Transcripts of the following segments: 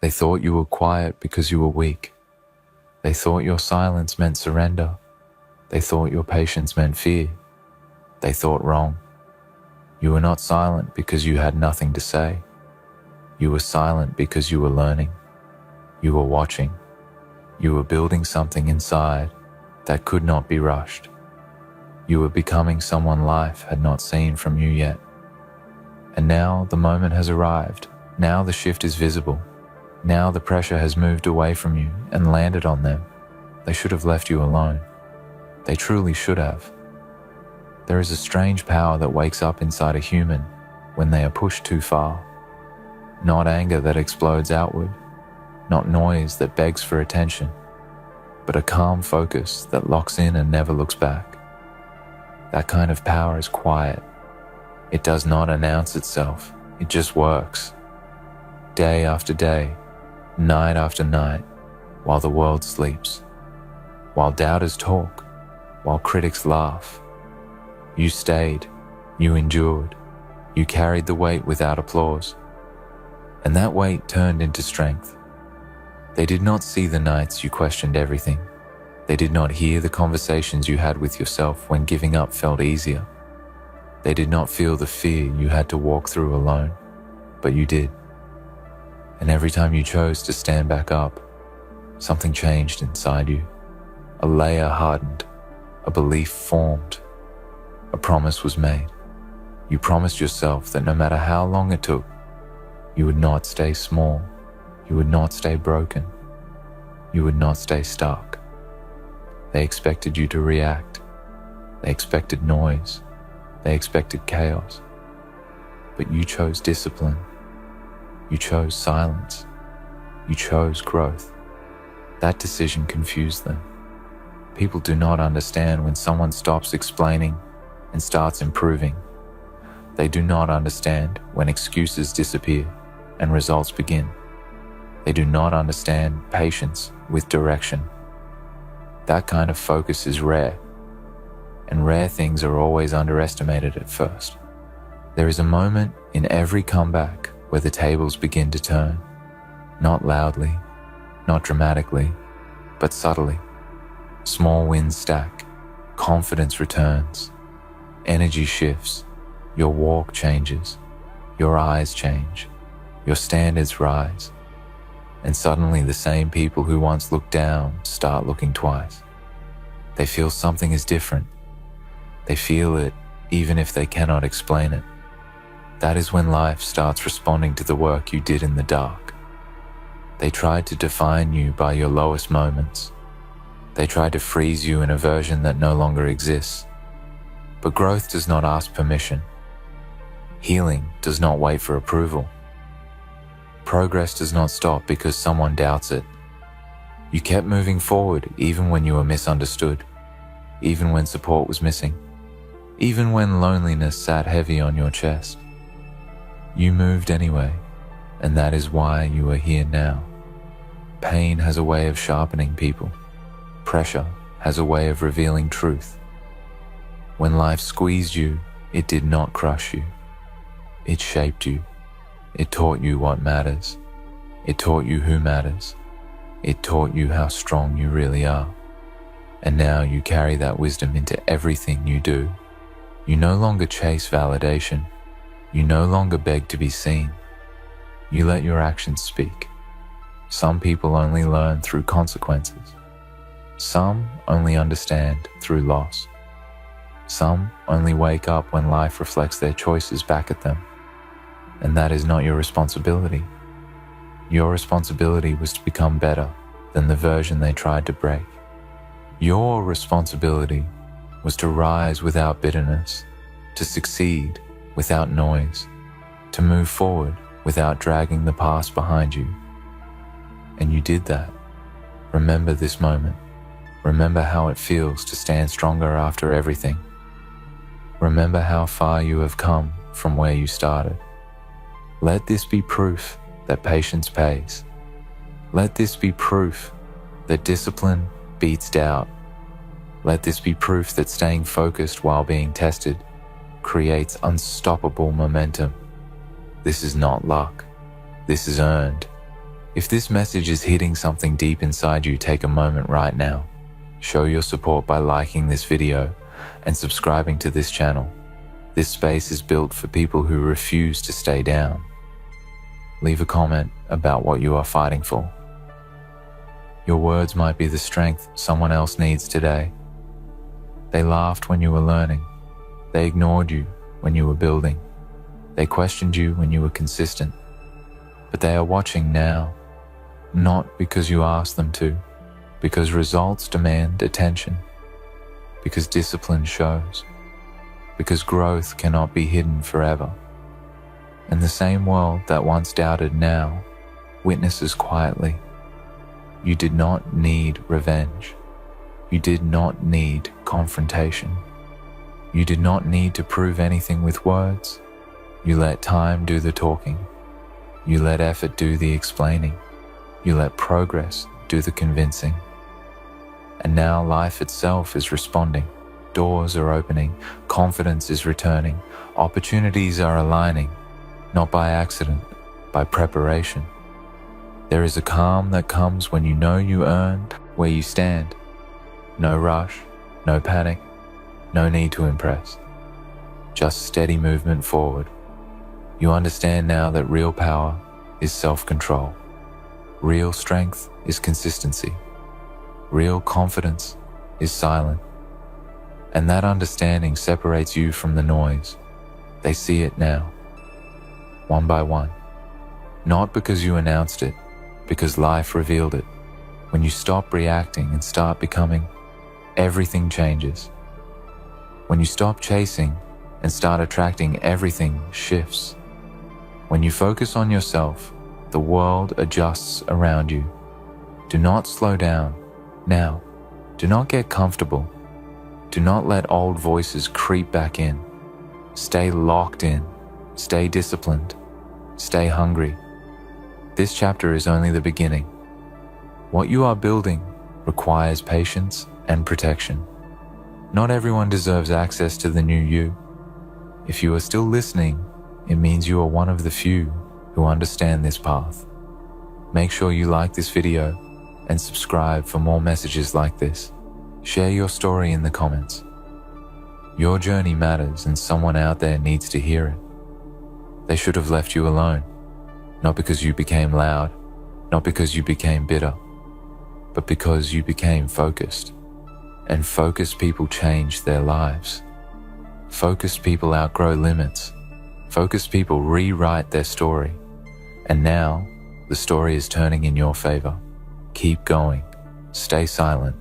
They thought you were quiet because you were weak. They thought your silence meant surrender. They thought your patience meant fear. They thought wrong. You were not silent because you had nothing to say. You were silent because you were learning. You were watching. You were building something inside that could not be rushed. You were becoming someone life had not seen from you yet. And now the moment has arrived. Now the shift is visible. Now the pressure has moved away from you and landed on them. They should have left you alone. They truly should have. There is a strange power that wakes up inside a human when they are pushed too far. Not anger that explodes outward, not noise that begs for attention, but a calm focus that locks in and never looks back. That kind of power is quiet. It does not announce itself. It just works. Day after day, night after night, while the world sleeps, while doubters talk, while critics laugh. You stayed, you endured, you carried the weight without applause. And that weight turned into strength. They did not see the nights you questioned everything. They did not hear the conversations you had with yourself when giving up felt easier. They did not feel the fear you had to walk through alone, but you did. And every time you chose to stand back up, something changed inside you. A layer hardened, a belief formed, a promise was made. You promised yourself that no matter how long it took, you would not stay small, you would not stay broken, you would not stay stuck. They expected you to react. They expected noise. They expected chaos. But you chose discipline. You chose silence. You chose growth. That decision confused them. People do not understand when someone stops explaining and starts improving. They do not understand when excuses disappear and results begin. They do not understand patience with direction. That kind of focus is rare, and rare things are always underestimated at first. There is a moment in every comeback where the tables begin to turn, not loudly, not dramatically, but subtly. Small wins stack, confidence returns, energy shifts, your walk changes, your eyes change, your standards rise, and suddenly the same people who once looked down start looking twice. They feel something is different. They feel it even if they cannot explain it. That is when life starts responding to the work you did in the dark. They tried to define you by your lowest moments. They tried to freeze you in a version that no longer exists. But growth does not ask permission. Healing does not wait for approval. Progress does not stop because someone doubts it. You kept moving forward even when you were misunderstood, even when support was missing, even when loneliness sat heavy on your chest. You moved anyway, and that is why you are here now. Pain has a way of sharpening people. Pressure has a way of revealing truth. When life squeezed you, it did not crush you. It shaped you. It taught you what matters. It taught you who matters. It taught you how strong you really are. And now you carry that wisdom into everything you do. You no longer chase validation. You no longer beg to be seen. You let your actions speak. Some people only learn through consequences. Some only understand through loss. Some only wake up when life reflects their choices back at them. And that is not your responsibility. Your responsibility was to become better than the version they tried to break. Your responsibility was to rise without bitterness, to succeed without noise, to move forward without dragging the past behind you. And you did that. Remember this moment. Remember how it feels to stand stronger after everything. Remember how far you have come from where you started. Let this be proof that patience pays. Let this be proof that discipline beats doubt. Let this be proof that staying focused while being tested creates unstoppable momentum. This is not luck. This is earned. If this message is hitting something deep inside you, take a moment right now. Show your support by liking this video and subscribing to this channel. This space is built for people who refuse to stay down. Leave a comment about what you are fighting for. Your words might be the strength someone else needs today. They laughed when you were learning. They ignored you when you were building. They questioned you when you were consistent. But they are watching now, not because you asked them to, because results demand attention, because discipline shows, because growth cannot be hidden forever. And the same world that once doubted now witnesses quietly. You did not need revenge. You did not need confrontation. You did not need to prove anything with words. You let time do the talking. You let effort do the explaining. You let progress do the convincing. And now life itself is responding. Doors are opening. Confidence is returning. Opportunities are aligning. Not by accident, by preparation. There is a calm that comes when you know you earned where you stand. No rush, no panic, no need to impress. Just steady movement forward. You understand now that real power is self-control. Real strength is consistency. Real confidence is silent. And that understanding separates you from the noise. They see it now, one by one. Not because you announced it, because life revealed it. When you stop reacting and start becoming, everything changes. When you stop chasing and start attracting, everything shifts. When you focus on yourself, the world adjusts around you. Do not slow down now. Do not get comfortable. Do not let old voices creep back in. Stay locked in. Stay disciplined. Stay hungry. This chapter is only the beginning. What you are building requires patience and protection. Not everyone deserves access to the new you. If you are still listening, it means you are one of the few who understand this path. Make sure you like this video and subscribe for more messages like this. Share your story in the comments. Your journey matters and someone out there needs to hear it. They should have left you alone. Not because you became loud, not because you became bitter, but because you became focused. And focused people change their lives. Focused people outgrow limits. Focused people rewrite their story. And now, the story is turning in your favor. Keep going. Stay silent.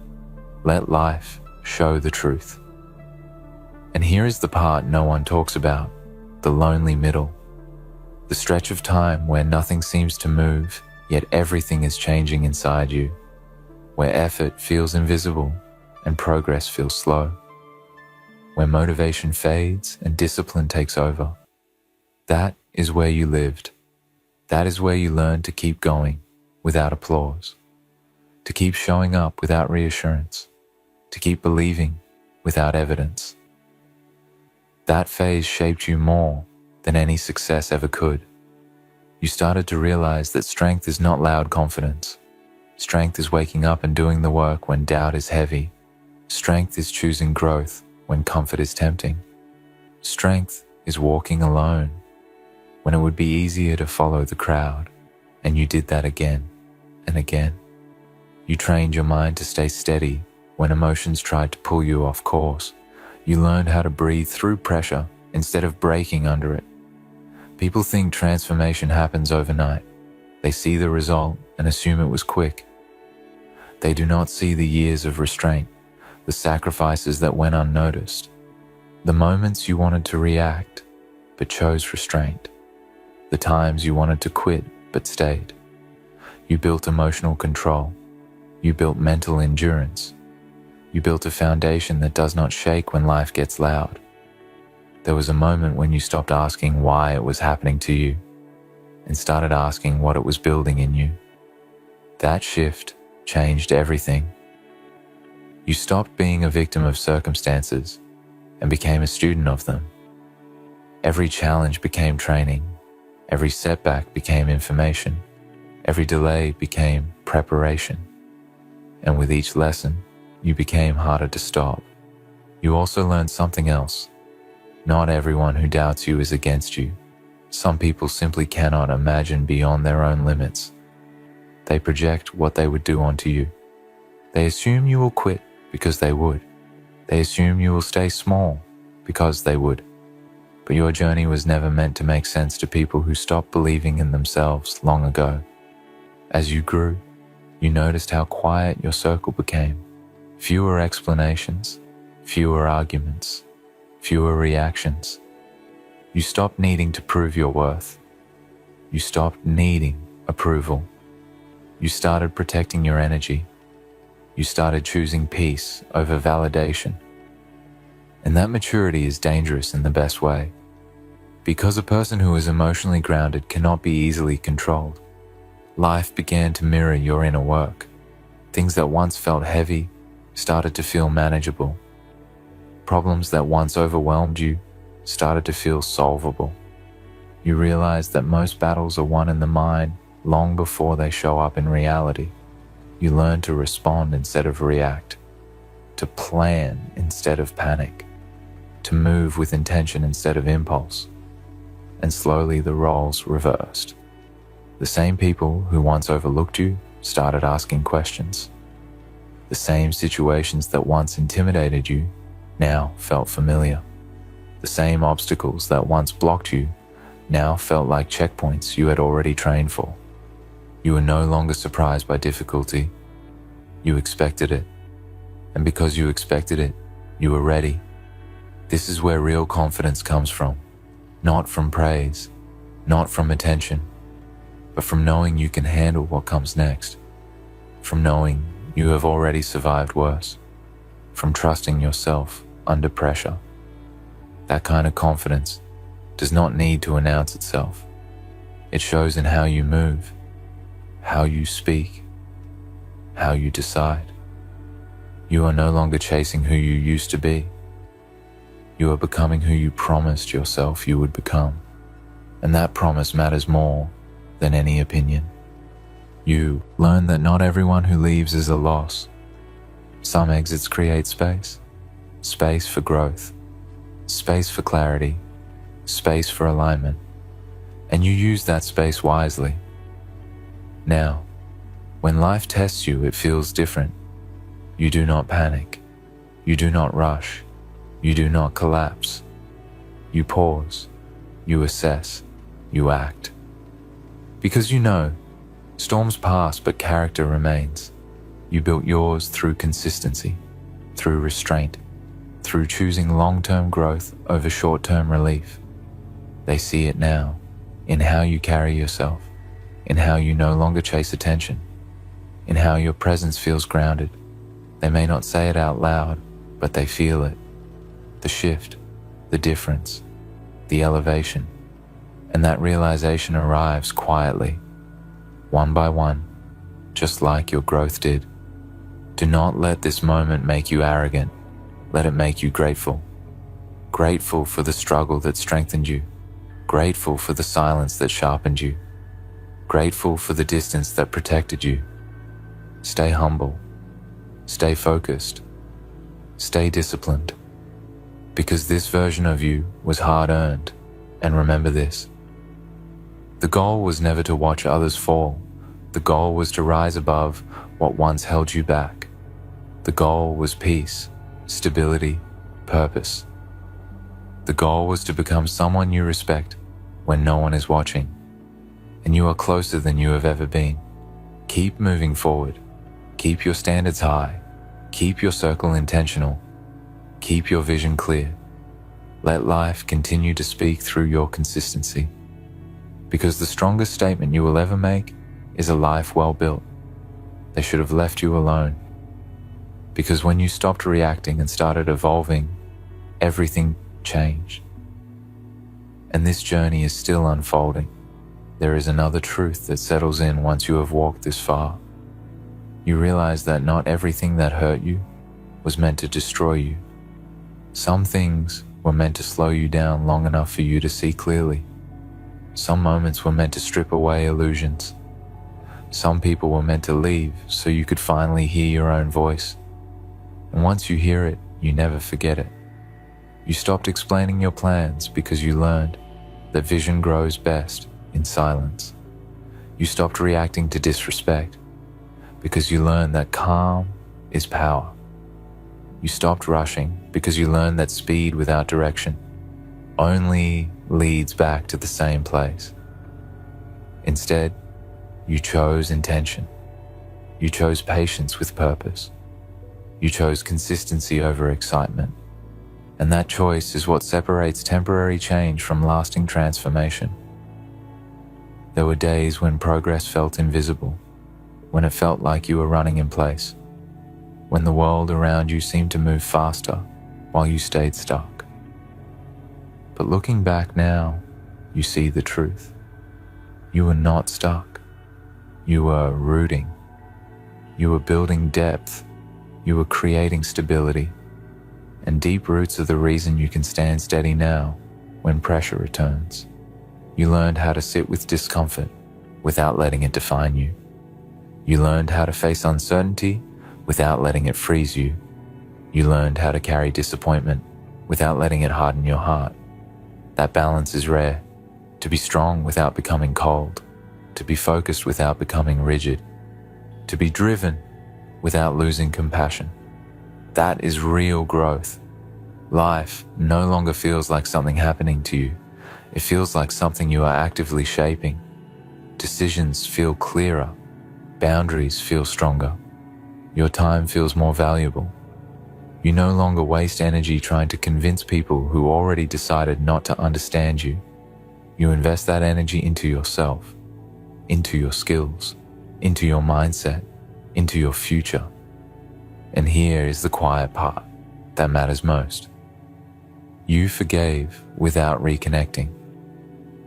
Let life show the truth. And here is the part no one talks about, the lonely middle. The stretch of time where nothing seems to move, yet everything is changing inside you. Where effort feels invisible and progress feels slow. Where motivation fades and discipline takes over. That is where you lived. That is where you learned to keep going without applause. To keep showing up without reassurance. To keep believing without evidence. That phase shaped you more than any success ever could. You started to realize that strength is not loud confidence. Strength is waking up and doing the work when doubt is heavy. Strength is choosing growth when comfort is tempting. Strength is walking alone when it would be easier to follow the crowd, and you did that again and again. You trained your mind to stay steady when emotions tried to pull you off course. You learned how to breathe through pressure instead of breaking under it. People think transformation happens overnight. They see the result and assume it was quick. They do not see the years of restraint, the sacrifices that went unnoticed, the moments you wanted to react but chose restraint, the times you wanted to quit but stayed. You built emotional control. You built mental endurance. You built a foundation that does not shake when life gets loud. There was a moment when you stopped asking why it was happening to you and started asking what it was building in you. That shift changed everything. You stopped being a victim of circumstances and became a student of them. Every challenge became training. Every setback became information. Every delay became preparation, and with each lesson, you became harder to stop. You also learned something else. Not everyone who doubts you is against you. Some people simply cannot imagine beyond their own limits. They project what they would do onto you. They assume you will quit because they would. They assume you will stay small because they would. But your journey was never meant to make sense to people who stopped believing in themselves long ago. As you grew, you noticed how quiet your circle became. Fewer explanations, fewer arguments, fewer reactions. You stopped needing to prove your worth. You stopped needing approval. You started protecting your energy. You started choosing peace over validation. And that maturity is dangerous in the best way, because a person who is emotionally grounded cannot be easily controlled. Life began to mirror your inner work. Things that once felt heavy started to feel manageable. Problems that once overwhelmed you started to feel solvable. You realized that most battles are won in the mind long before they show up in reality. You learned to respond instead of react, to plan instead of panic, to move with intention instead of impulse. And slowly the roles reversed. The same people who once overlooked you started asking questions. The same situations that once intimidated you now felt familiar. The same obstacles that once blocked you now felt like checkpoints you had already trained for. You were no longer surprised by difficulty. You expected it. And because you expected it, you were ready. This is where real confidence comes from. Not from praise, not from attention, but from knowing you can handle what comes next. From knowing you have already survived worse. From trusting yourself under pressure. That kind of confidence does not need to announce itself. It shows in how you move, how you speak, how you decide. You are no longer chasing who you used to be. You are becoming who you promised yourself you would become. And that promise matters more than any opinion. You learn that not everyone who leaves is a loss. Some exits create space. Space for growth. Space for clarity. Space for alignment. And you use that space wisely. Now, when life tests you, it feels different. You do not panic. You do not rush. You do not collapse. You pause. You assess. You act. Because you know, storms pass but character remains. You built yours through consistency, through restraint, through choosing long-term growth over short-term relief. They see it now, in how you carry yourself, in how you no longer chase attention, in how your presence feels grounded. They may not say it out loud, but they feel it. The shift, the difference, the elevation, and that realization arrives quietly, one by one, just like your growth did. Do not let this moment make you arrogant. Let it make you grateful. Grateful for the struggle that strengthened you. Grateful for the silence that sharpened you. Grateful for the distance that protected you. Stay humble. Stay focused. Stay disciplined. Because this version of you was hard-earned, and remember this. The goal was never to watch others fall. The goal was to rise above what once held you back. The goal was peace, stability, purpose. The goal was to become someone you respect when no one is watching. And you are closer than you have ever been. Keep moving forward. Keep your standards high. Keep your circle intentional. Keep your vision clear. Let life continue to speak through your consistency. Because the strongest statement you will ever make is a life well built. They should have left you alone. Because when you stopped reacting and started evolving, everything changed. And this journey is still unfolding. There is another truth that settles in once you have walked this far. You realize that not everything that hurt you was meant to destroy you. Some things were meant to slow you down long enough for you to see clearly. Some moments were meant to strip away illusions. Some people were meant to leave so you could finally hear your own voice. And once you hear it, you never forget it. You stopped explaining your plans because you learned that vision grows best in silence. You stopped reacting to disrespect because you learned that calm is power. You stopped rushing because you learned that speed without direction only leads back to the same place. Instead, you chose intention. You chose patience with purpose. You chose consistency over excitement. And that choice is what separates temporary change from lasting transformation. There were days when progress felt invisible, when it felt like you were running in place, when the world around you seemed to move faster while you stayed stuck. But looking back now, you see the truth. You were not stuck. You were rooting. You were building depth. You were creating stability. And deep roots are the reason you can stand steady now when pressure returns. You learned how to sit with discomfort without letting it define you. You learned how to face uncertainty without letting it freeze you. You learned how to carry disappointment without letting it harden your heart. That balance is rare. To be strong without becoming cold. To be focused without becoming rigid. To be driven without losing compassion. That is real growth. Life no longer feels like something happening to you. It feels like something you are actively shaping. Decisions feel clearer. Boundaries feel stronger. Your time feels more valuable. You no longer waste energy trying to convince people who already decided not to understand you. You invest that energy into yourself, into your skills, into your mindset, into your future. And here is the quiet part that matters most. You forgave without reconnecting.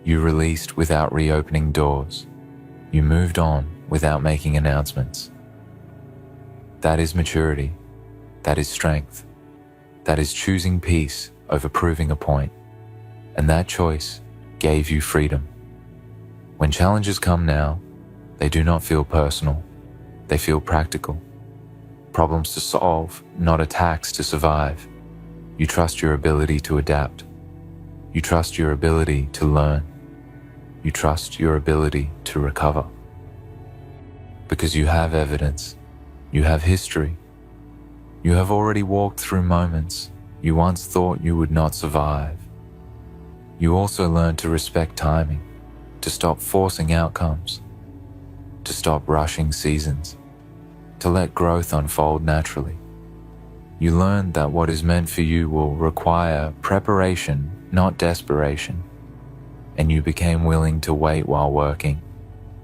You released without reopening doors. You moved on without making announcements. That is maturity. That is strength. That is choosing peace over proving a point. And that choice gave you freedom. When challenges come now, they do not feel personal. They feel practical. Problems to solve, not attacks to survive. You trust your ability to adapt. You trust your ability to learn. You trust your ability to recover. Because you have evidence. You have history. You have already walked through moments you once thought you would not survive. You also learned to respect timing, to stop forcing outcomes, to stop rushing seasons, to let growth unfold naturally. You learned that what is meant for you will require preparation, not desperation. And you became willing to wait while working,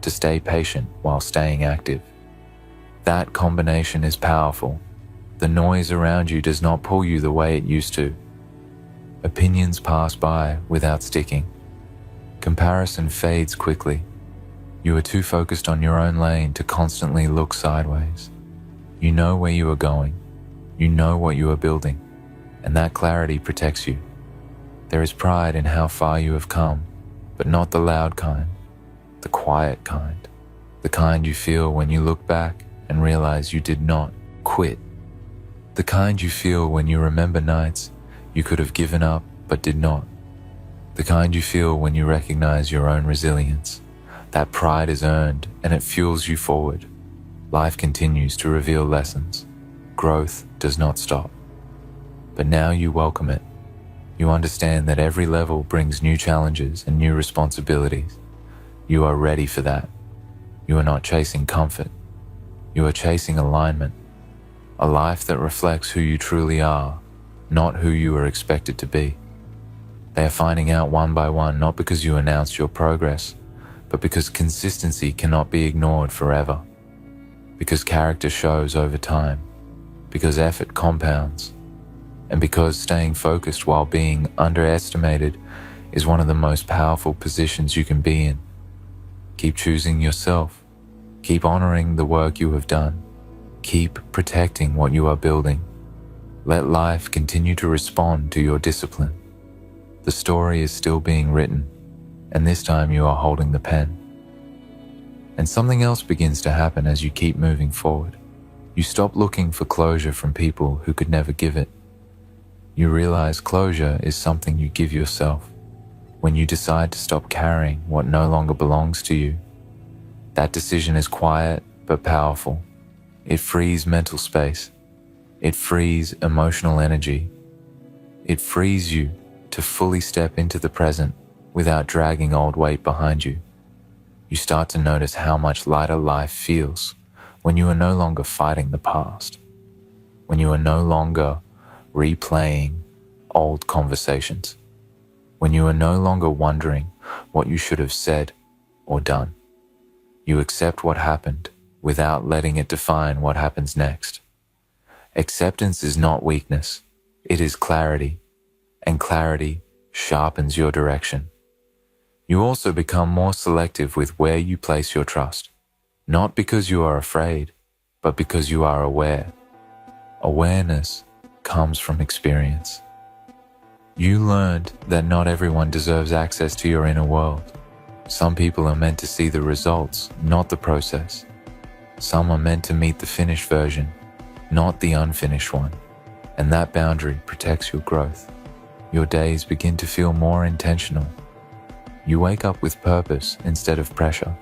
to stay patient while staying active. That combination is powerful. The noise around you does not pull you the way it used to. Opinions pass by without sticking. Comparison fades quickly. You are too focused on your own lane to constantly look sideways. You know where you are going. You know what you are building, and that clarity protects you. There is pride in how far you have come, but not the loud kind, the quiet kind, the kind you feel when you look back and realize you did not quit. The kind you feel when you remember nights you could have given up but did not. The kind you feel when you recognize your own resilience. That pride is earned and it fuels you forward. Life continues to reveal lessons. Growth does not stop. But now you welcome it. You understand that every level brings new challenges and new responsibilities. You are ready for that. You are not chasing comfort. You are chasing alignment. A life that reflects who you truly are, not who you are expected to be. They are finding out one by one, not because you announced your progress, but because consistency cannot be ignored forever. Because character shows over time. Because effort compounds. And because staying focused while being underestimated is one of the most powerful positions you can be in. Keep choosing yourself. Keep honoring the work you have done. Keep protecting what you are building. Let life continue to respond to your discipline. The story is still being written, and this time you are holding the pen. And something else begins to happen as you keep moving forward. You stop looking for closure from people who could never give it. You realize closure is something you give yourself. When you decide to stop carrying what no longer belongs to you, that decision is quiet but powerful. It frees mental space. It frees emotional energy. It frees you to fully step into the present without dragging old weight behind you. You start to notice how much lighter life feels when you are no longer fighting the past, when you are no longer replaying old conversations, when you are no longer wondering what you should have said or done. You accept what happened without letting it define what happens next. Acceptance is not weakness, it is clarity, and clarity sharpens your direction. You also become more selective with where you place your trust, not because you are afraid, but because you are aware. Awareness comes from experience. You learned that not everyone deserves access to your inner world. Some people are meant to see the results, not the process. Some are meant to meet the finished version, not the unfinished one. And that boundary protects your growth. Your days begin to feel more intentional. You wake up with purpose instead of pressure.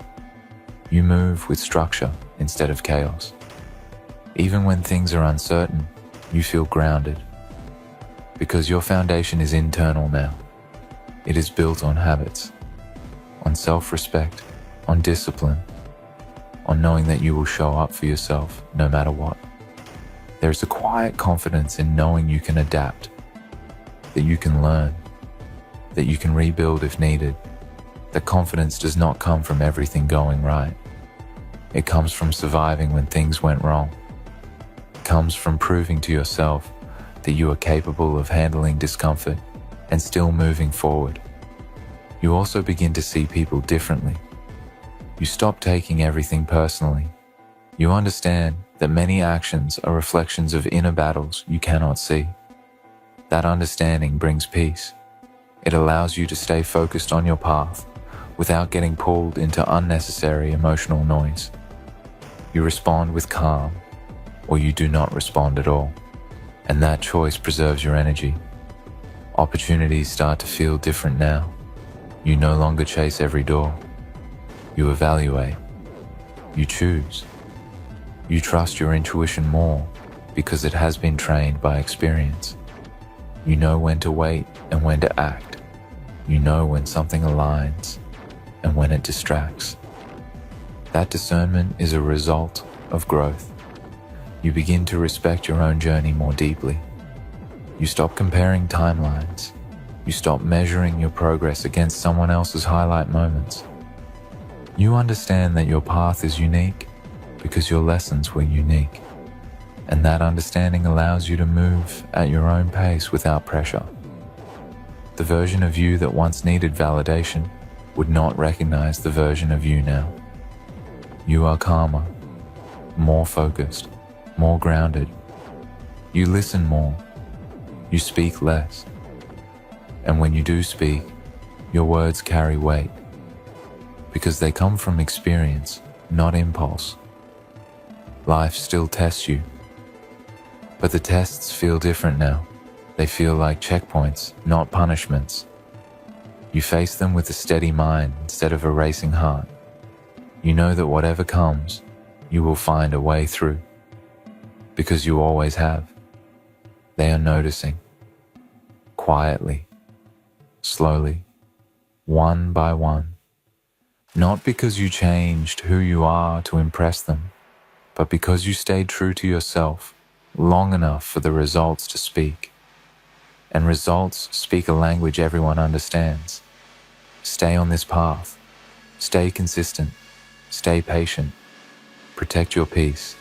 You move with structure instead of chaos. Even when things are uncertain, you feel grounded. Because your foundation is internal now. It is built on habits, on self-respect, on discipline, on knowing that you will show up for yourself no matter what. There is a quiet confidence in knowing you can adapt, that you can learn, that you can rebuild if needed. That confidence does not come from everything going right. It comes from surviving when things went wrong. It comes from proving to yourself that you are capable of handling discomfort and still moving forward. You also begin to see people differently. You stop taking everything personally. You understand that many actions are reflections of inner battles you cannot see. That understanding brings peace. It allows you to stay focused on your path without getting pulled into unnecessary emotional noise. You respond with calm, or you do not respond at all. And that choice preserves your energy. Opportunities start to feel different now. You no longer chase every door. You evaluate. You choose. You trust your intuition more because it has been trained by experience. You know when to wait and when to act. You know when something aligns and when it distracts. That discernment is a result of growth. You begin to respect your own journey more deeply. You stop comparing timelines. You stop measuring your progress against someone else's highlight moments. You understand that your path is unique because your lessons were unique. And that understanding allows you to move at your own pace without pressure. The version of you that once needed validation would not recognize the version of you now. You are calmer, more focused, more grounded. You listen more. You speak less. And when you do speak, your words carry weight because they come from experience, not impulse. Life still tests you, but the tests feel different now. They feel like checkpoints, not punishments. You face them with a steady mind instead of a racing heart. You know that whatever comes, you will find a way through, because you always have. They are noticing, quietly, slowly, one by one. Not because you changed who you are to impress them, but because you stayed true to yourself long enough for the results to speak. And results speak a language everyone understands. Stay on this path. Stay consistent. Stay patient. Protect your peace.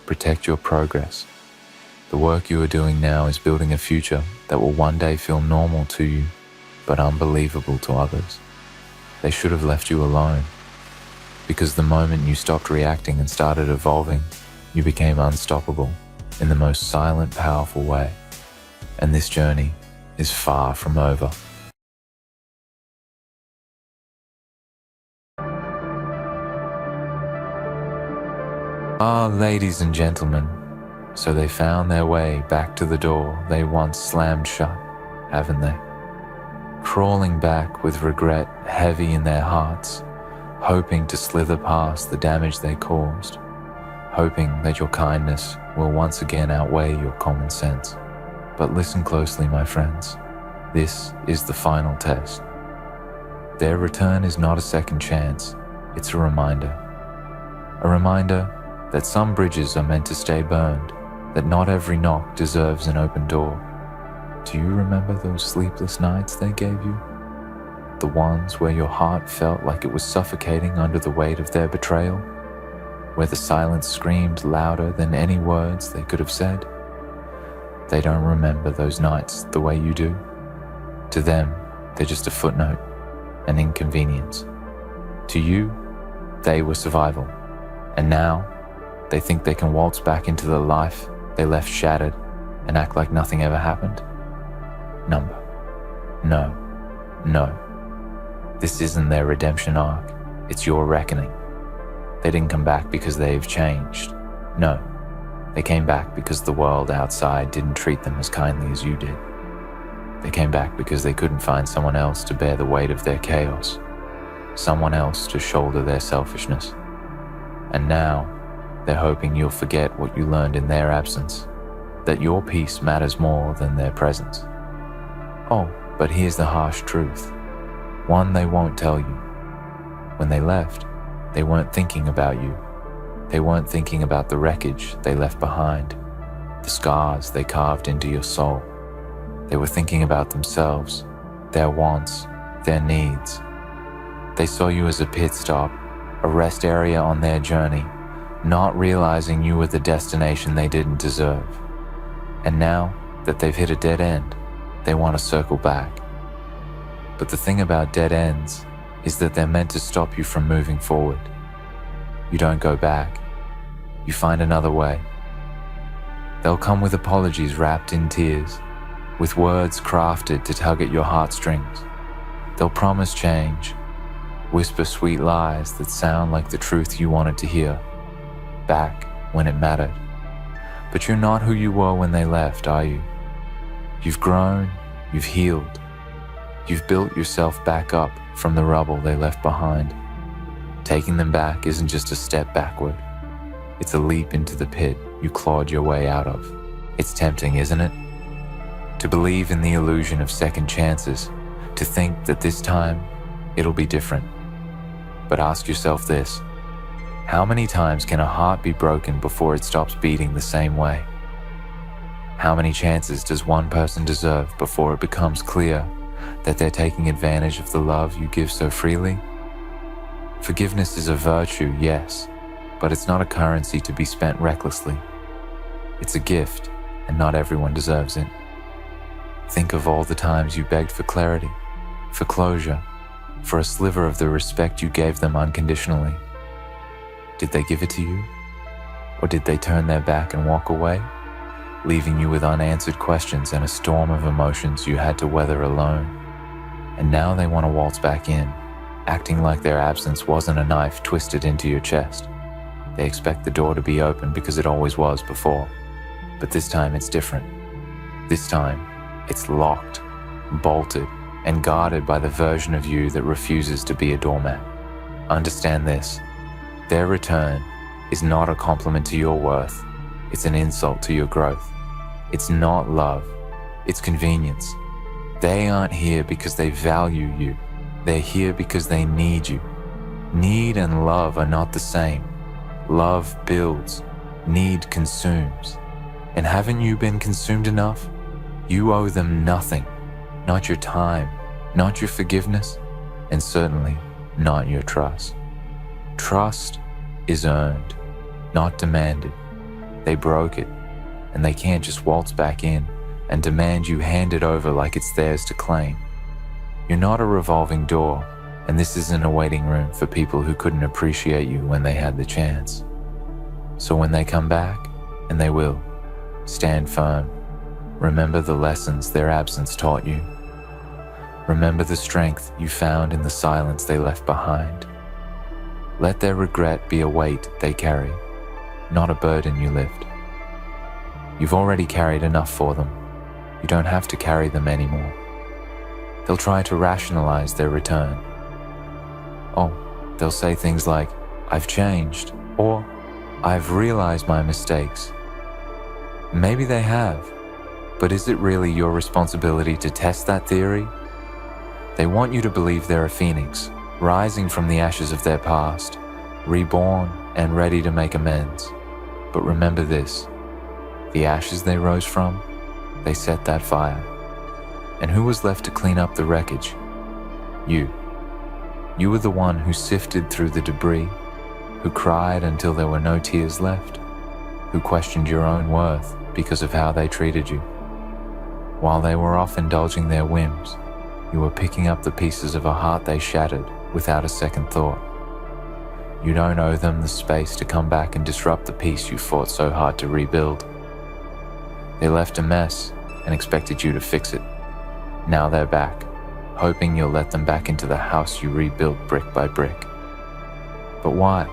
Protect your progress. The work you are doing now is building a future that will one day feel normal to you, but unbelievable to others. They should have left you alone, because the moment you stopped reacting and started evolving, you became unstoppable in the most silent, powerful way. And this journey is far from over. Ah, ladies and gentlemen, so they found their way back to the door they once slammed shut, haven't they? Crawling back with regret heavy in their hearts, hoping to slither past the damage they caused, hoping that your kindness will once again outweigh your common sense. But listen closely, my friends. This is the final test. Their return is not a second chance, it's a reminder. A reminder that some bridges are meant to stay burned, that not every knock deserves an open door. Do you remember those sleepless nights they gave you? The ones where your heart felt like it was suffocating under the weight of their betrayal? Where the silence screamed louder than any words they could have said? They don't remember those nights the way you do. To them, they're just a footnote, an inconvenience. To you, they were survival. And now, they think they can waltz back into the life they left shattered and act like nothing ever happened? No. This isn't their redemption arc, it's your reckoning. They didn't come back because they've changed. No, they came back because the world outside didn't treat them as kindly as you did. They came back because they couldn't find someone else to bear the weight of their chaos, someone else to shoulder their selfishness. And now, they're hoping you'll forget what you learned in their absence, that your peace matters more than their presence. Oh, but here's the harsh truth, one they won't tell you. When they left, they weren't thinking about you. They weren't thinking about the wreckage they left behind, the scars they carved into your soul. They were thinking about themselves, their wants, their needs. They saw you as a pit stop, a rest area on their journey, not realizing you were the destination they didn't deserve. And now that they've hit a dead end, they want to circle back. But the thing about dead ends is that they're meant to stop you from moving forward. You don't go back. You find another way. They'll come with apologies wrapped in tears, with words crafted to tug at your heartstrings. They'll promise change, whisper sweet lies that sound like the truth you wanted to hear, back when it mattered. But you're not who you were when they left, are you? You've grown, you've healed. You've built yourself back up from the rubble they left behind. Taking them back isn't just a step backward. It's a leap into the pit you clawed your way out of. It's tempting, isn't it? To believe in the illusion of second chances, to think that this time it'll be different. But ask yourself this, how many times can a heart be broken before it stops beating the same way? How many chances does one person deserve before it becomes clear that they're taking advantage of the love you give so freely? Forgiveness is a virtue, yes, but it's not a currency to be spent recklessly. It's a gift, and not everyone deserves it. Think of all the times you begged for clarity, for closure, for a sliver of the respect you gave them unconditionally. Did they give it to you? Or did they turn their back and walk away, leaving you with unanswered questions and a storm of emotions you had to weather alone? And now they want to waltz back in, acting like their absence wasn't a knife twisted into your chest. They expect the door to be open because it always was before. But this time it's different. This time, it's locked, bolted, and guarded by the version of you that refuses to be a doormat. Understand this. Their return is not a compliment to your worth. It's an insult to your growth. It's not love. It's convenience. They aren't here because they value you. They're here because they need you. Need and love are not the same. Love builds. Need consumes. And haven't you been consumed enough? You owe them nothing. Not your time, not your forgiveness, and certainly not your trust. Trust is earned, not demanded. They broke it, and they can't just waltz back in and demand you hand it over like it's theirs to claim. You're not a revolving door, and this isn't a waiting room for people who couldn't appreciate you when they had the chance. So when they come back, and they will, stand firm. Remember the lessons their absence taught you. Remember the strength you found in the silence they left behind. Let their regret be a weight they carry. not a burden you lift. You've already carried enough for them. You don't have to carry them anymore. They'll try to rationalize their return. Oh, they'll say things like, "I've changed," or "I've realized my mistakes." Maybe they have, but is it really your responsibility to test that theory? They want you to believe they're a phoenix, rising from the ashes of their past, reborn and ready to make amends. But remember this, the ashes they rose from, they set that fire. And who was left to clean up the wreckage? You. You were the one who sifted through the debris, who cried until there were no tears left, who questioned your own worth because of how they treated you. While they were off indulging their whims, you were picking up the pieces of a heart they shattered without a second thought. You don't owe them the space to come back and disrupt the peace you fought so hard to rebuild. They left a mess and expected you to fix it. Now they're back, hoping you'll let them back into the house you rebuilt brick by brick. But why?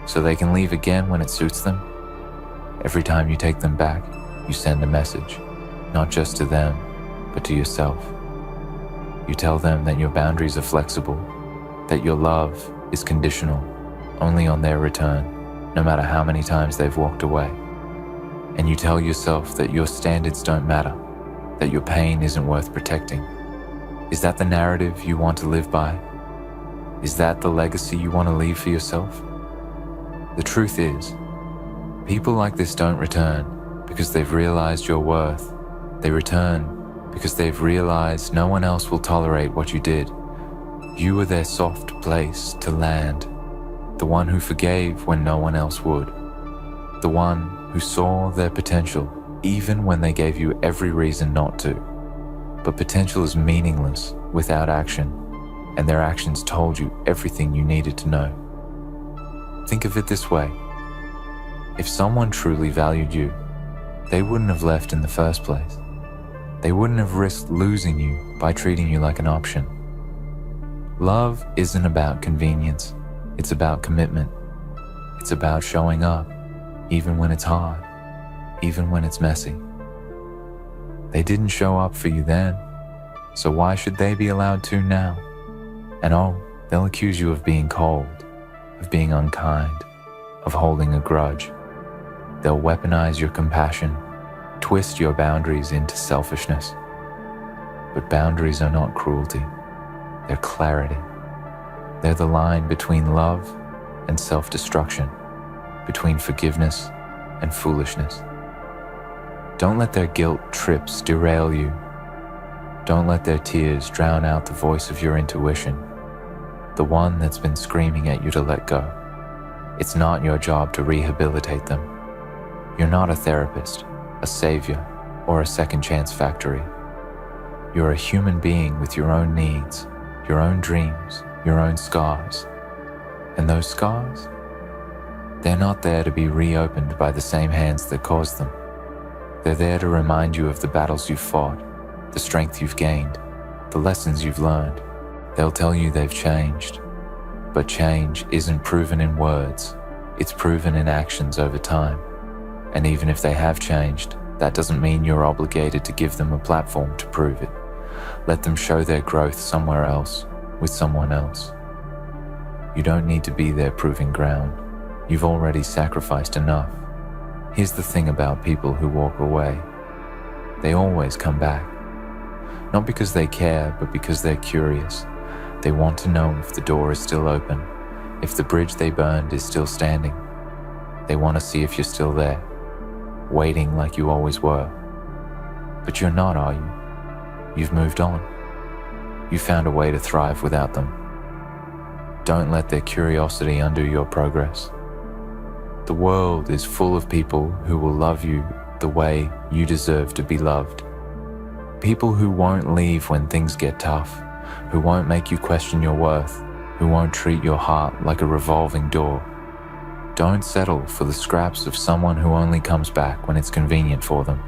So they can leave again when it suits them? Every time you take them back, you send a message, not just to them, but to yourself. You tell them that your boundaries are flexible, that your love is conditional, only on their return, no matter how many times they've walked away. And you tell yourself that your standards don't matter, that your pain isn't worth protecting. Is that the narrative you want to live by? Is that the legacy you want to leave for yourself? The truth is, people like this don't return because they've realized your worth. They return because they've realized no one else will tolerate what you did. You were their soft place to land, the one who forgave when no one else would, the one who saw their potential even when they gave you every reason not to. But potential is meaningless without action, and their actions told you everything you needed to know. Think of it this way. If someone truly valued you, they wouldn't have left in the first place. They wouldn't have risked losing you by treating you like an option. Love isn't about convenience. It's about commitment. It's about showing up, even when it's hard, even when it's messy. They didn't show up for you then, so why should they be allowed to now? And oh, they'll accuse you of being cold, of being unkind, of holding a grudge. They'll weaponize your compassion, twist your boundaries into selfishness. But boundaries are not cruelty, they're clarity. They're the line between love and self-destruction, between forgiveness and foolishness. Don't let their guilt trips derail you. Don't let their tears drown out the voice of your intuition, the one that's been screaming at you to let go. It's not your job to rehabilitate them. You're not a therapist, a savior, or a second chance factory. You're a human being with your own needs, your own dreams, your own scars. And those scars? They're not there to be reopened by the same hands that caused them. They're there to remind you of the battles you've fought, the strength you've gained, the lessons you've learned. They'll tell you they've changed, but change isn't proven in words, it's proven in actions over time. And even if they have changed, that doesn't mean you're obligated to give them a platform to prove it. Let them show their growth somewhere else, with someone else. You don't need to be their proving ground. You've already sacrificed enough. Here's the thing about people who walk away. They always come back. Not because they care, but because they're curious. They want to know if the door is still open, if the bridge they burned is still standing. They want to see if you're still there, waiting like you always were. But you're not, are you? You've moved on. You found a way to thrive without them. Don't let their curiosity undo your progress. The world is full of people who will love you the way you deserve to be loved. People who won't leave when things get tough, who won't make you question your worth, who won't treat your heart like a revolving door. Don't settle for the scraps of someone who only comes back when it's convenient for them.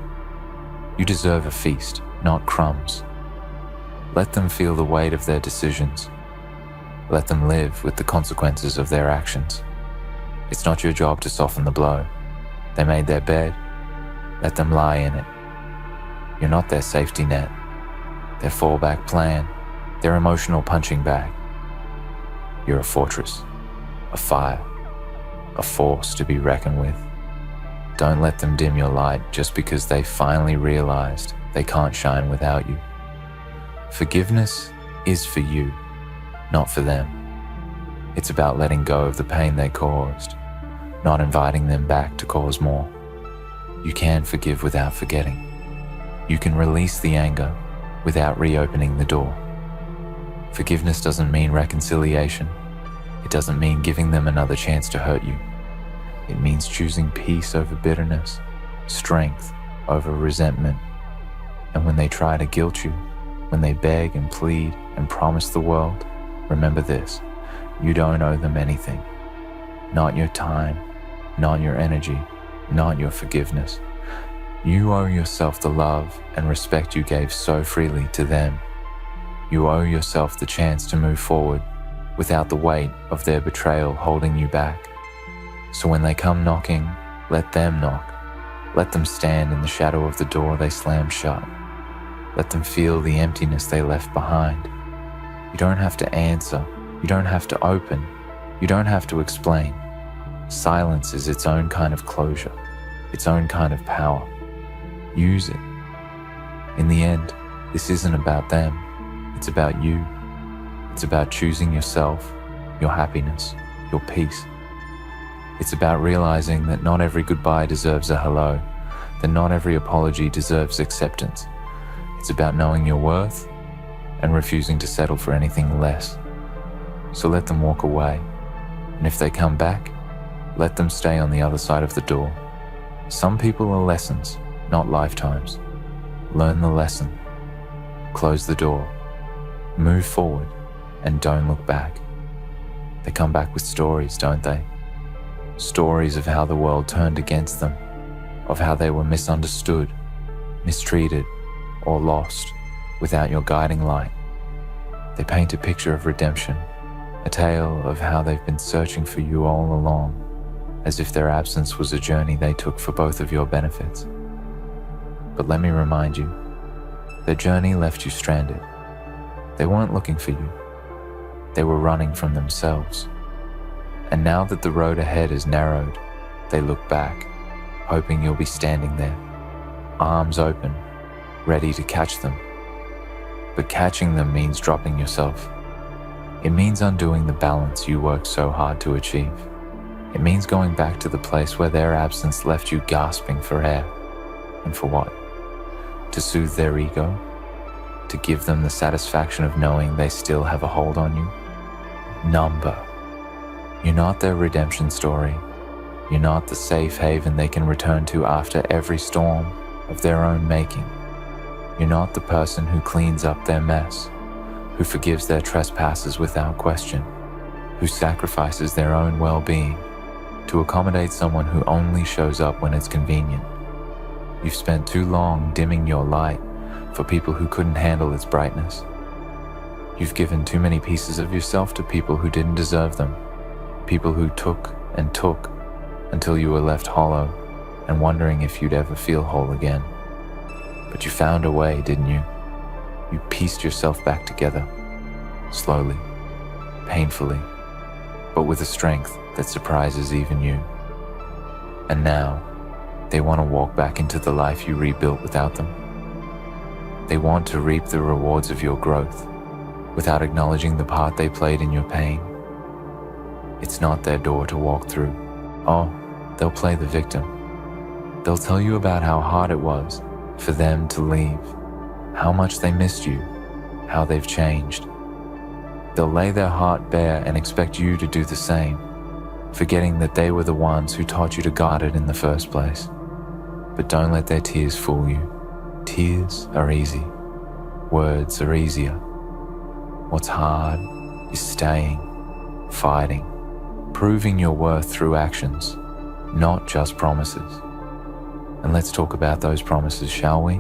You deserve a feast, not crumbs. Let them feel the weight of their decisions. Let them live with the consequences of their actions. It's not your job to soften the blow. They made their bed. Let them lie in it. You're not their safety net, their fallback plan, their emotional punching bag. You're a fortress, a fire, a force to be reckoned with. Don't let them dim your light just because they finally realized they can't shine without you. Forgiveness is for you, not for them. It's about letting go of the pain they caused, not inviting them back to cause more. You can forgive without forgetting. You can release the anger without reopening the door. Forgiveness doesn't mean reconciliation. It doesn't mean giving them another chance to hurt you. It means choosing peace over bitterness, strength over resentment. And when they try to guilt you, when they beg and plead and promise the world, remember this: you don't owe them anything. Not your time, not your energy, not your forgiveness. You owe yourself the love and respect you gave so freely to them. You owe yourself the chance to move forward without the weight of their betrayal holding you back. So when they come knocking, let them knock. Let them stand in the shadow of the door they slammed shut. Let them feel the emptiness they left behind. You don't have to answer. You don't have to open. You don't have to explain. Silence is its own kind of closure, its own kind of power. Use it. In the end, this isn't about them. It's about you. It's about choosing yourself, your happiness, your peace. It's about realizing that not every goodbye deserves a hello, that not every apology deserves acceptance. It's about knowing your worth and refusing to settle for anything less. So let them walk away, and if they come back, let them stay on the other side of the door. Some people are lessons, not lifetimes. Learn the lesson. Close the door. Move forward, and don't look back. They come back with stories, don't they? Stories of how the world turned against them, of how they were misunderstood, mistreated, or lost without your guiding light. They paint a picture of redemption, a tale of how they've been searching for you all along, as if their absence was a journey they took for both of your benefits. But let me remind you, their journey left you stranded. They weren't looking for you. They were running from themselves. And now that the road ahead is narrowed, they look back, hoping you'll be standing there, arms open, ready to catch them. But catching them means dropping yourself. It means undoing the balance you worked so hard to achieve. It means going back to the place where their absence left you gasping for air. And for what? To soothe their ego? To give them the satisfaction of knowing they still have a hold on you? Number. You're not their redemption story. You're not the safe haven they can return to after every storm of their own making. You're not the person who cleans up their mess, who forgives their trespasses without question, who sacrifices their own well-being to accommodate someone who only shows up when it's convenient. You've spent too long dimming your light for people who couldn't handle its brightness. You've given too many pieces of yourself to people who didn't deserve them, people who took and took until you were left hollow and wondering if you'd ever feel whole again. But you found a way, didn't you? You pieced yourself back together, slowly, painfully, but with a strength that surprises even you. And now, they want to walk back into the life you rebuilt without them. They want to reap the rewards of your growth without acknowledging the part they played in your pain. It's not their door to walk through. Oh, they'll play the victim. They'll tell you about how hard it was for them to leave, how much they missed you, how they've changed. They'll lay their heart bare and expect you to do the same, forgetting that they were the ones who taught you to guard it in the first place. But don't let their tears fool you. Tears are easy. Words are easier. What's hard is staying, fighting, proving your worth through actions, not just promises. And let's talk about those promises, shall we?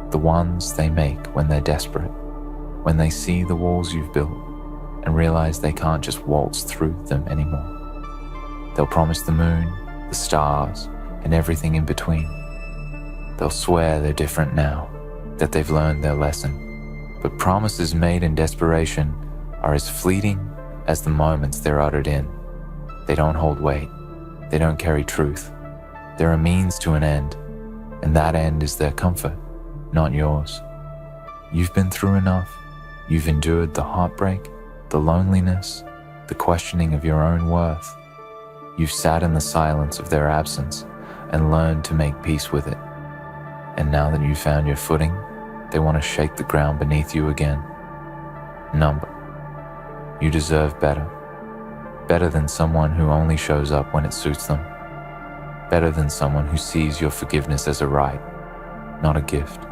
The ones they make when they're desperate, when they see the walls you've built and realize they can't just waltz through them anymore. They'll promise the moon, the stars, and everything in between. They'll swear they're different now, that they've learned their lesson. But promises made in desperation are as fleeting as the moments they're uttered in. They don't hold weight. They don't carry truth. They're a means to an end, and that end is their comfort, not yours. You've been through enough. You've endured the heartbreak, the loneliness, the questioning of your own worth. You've sat in the silence of their absence and learned to make peace with it. And now that you've found your footing, they want to shake the ground beneath you again. Number. You deserve better. Better than someone who only shows up when it suits them. Better than someone who sees your forgiveness as a right, not a gift.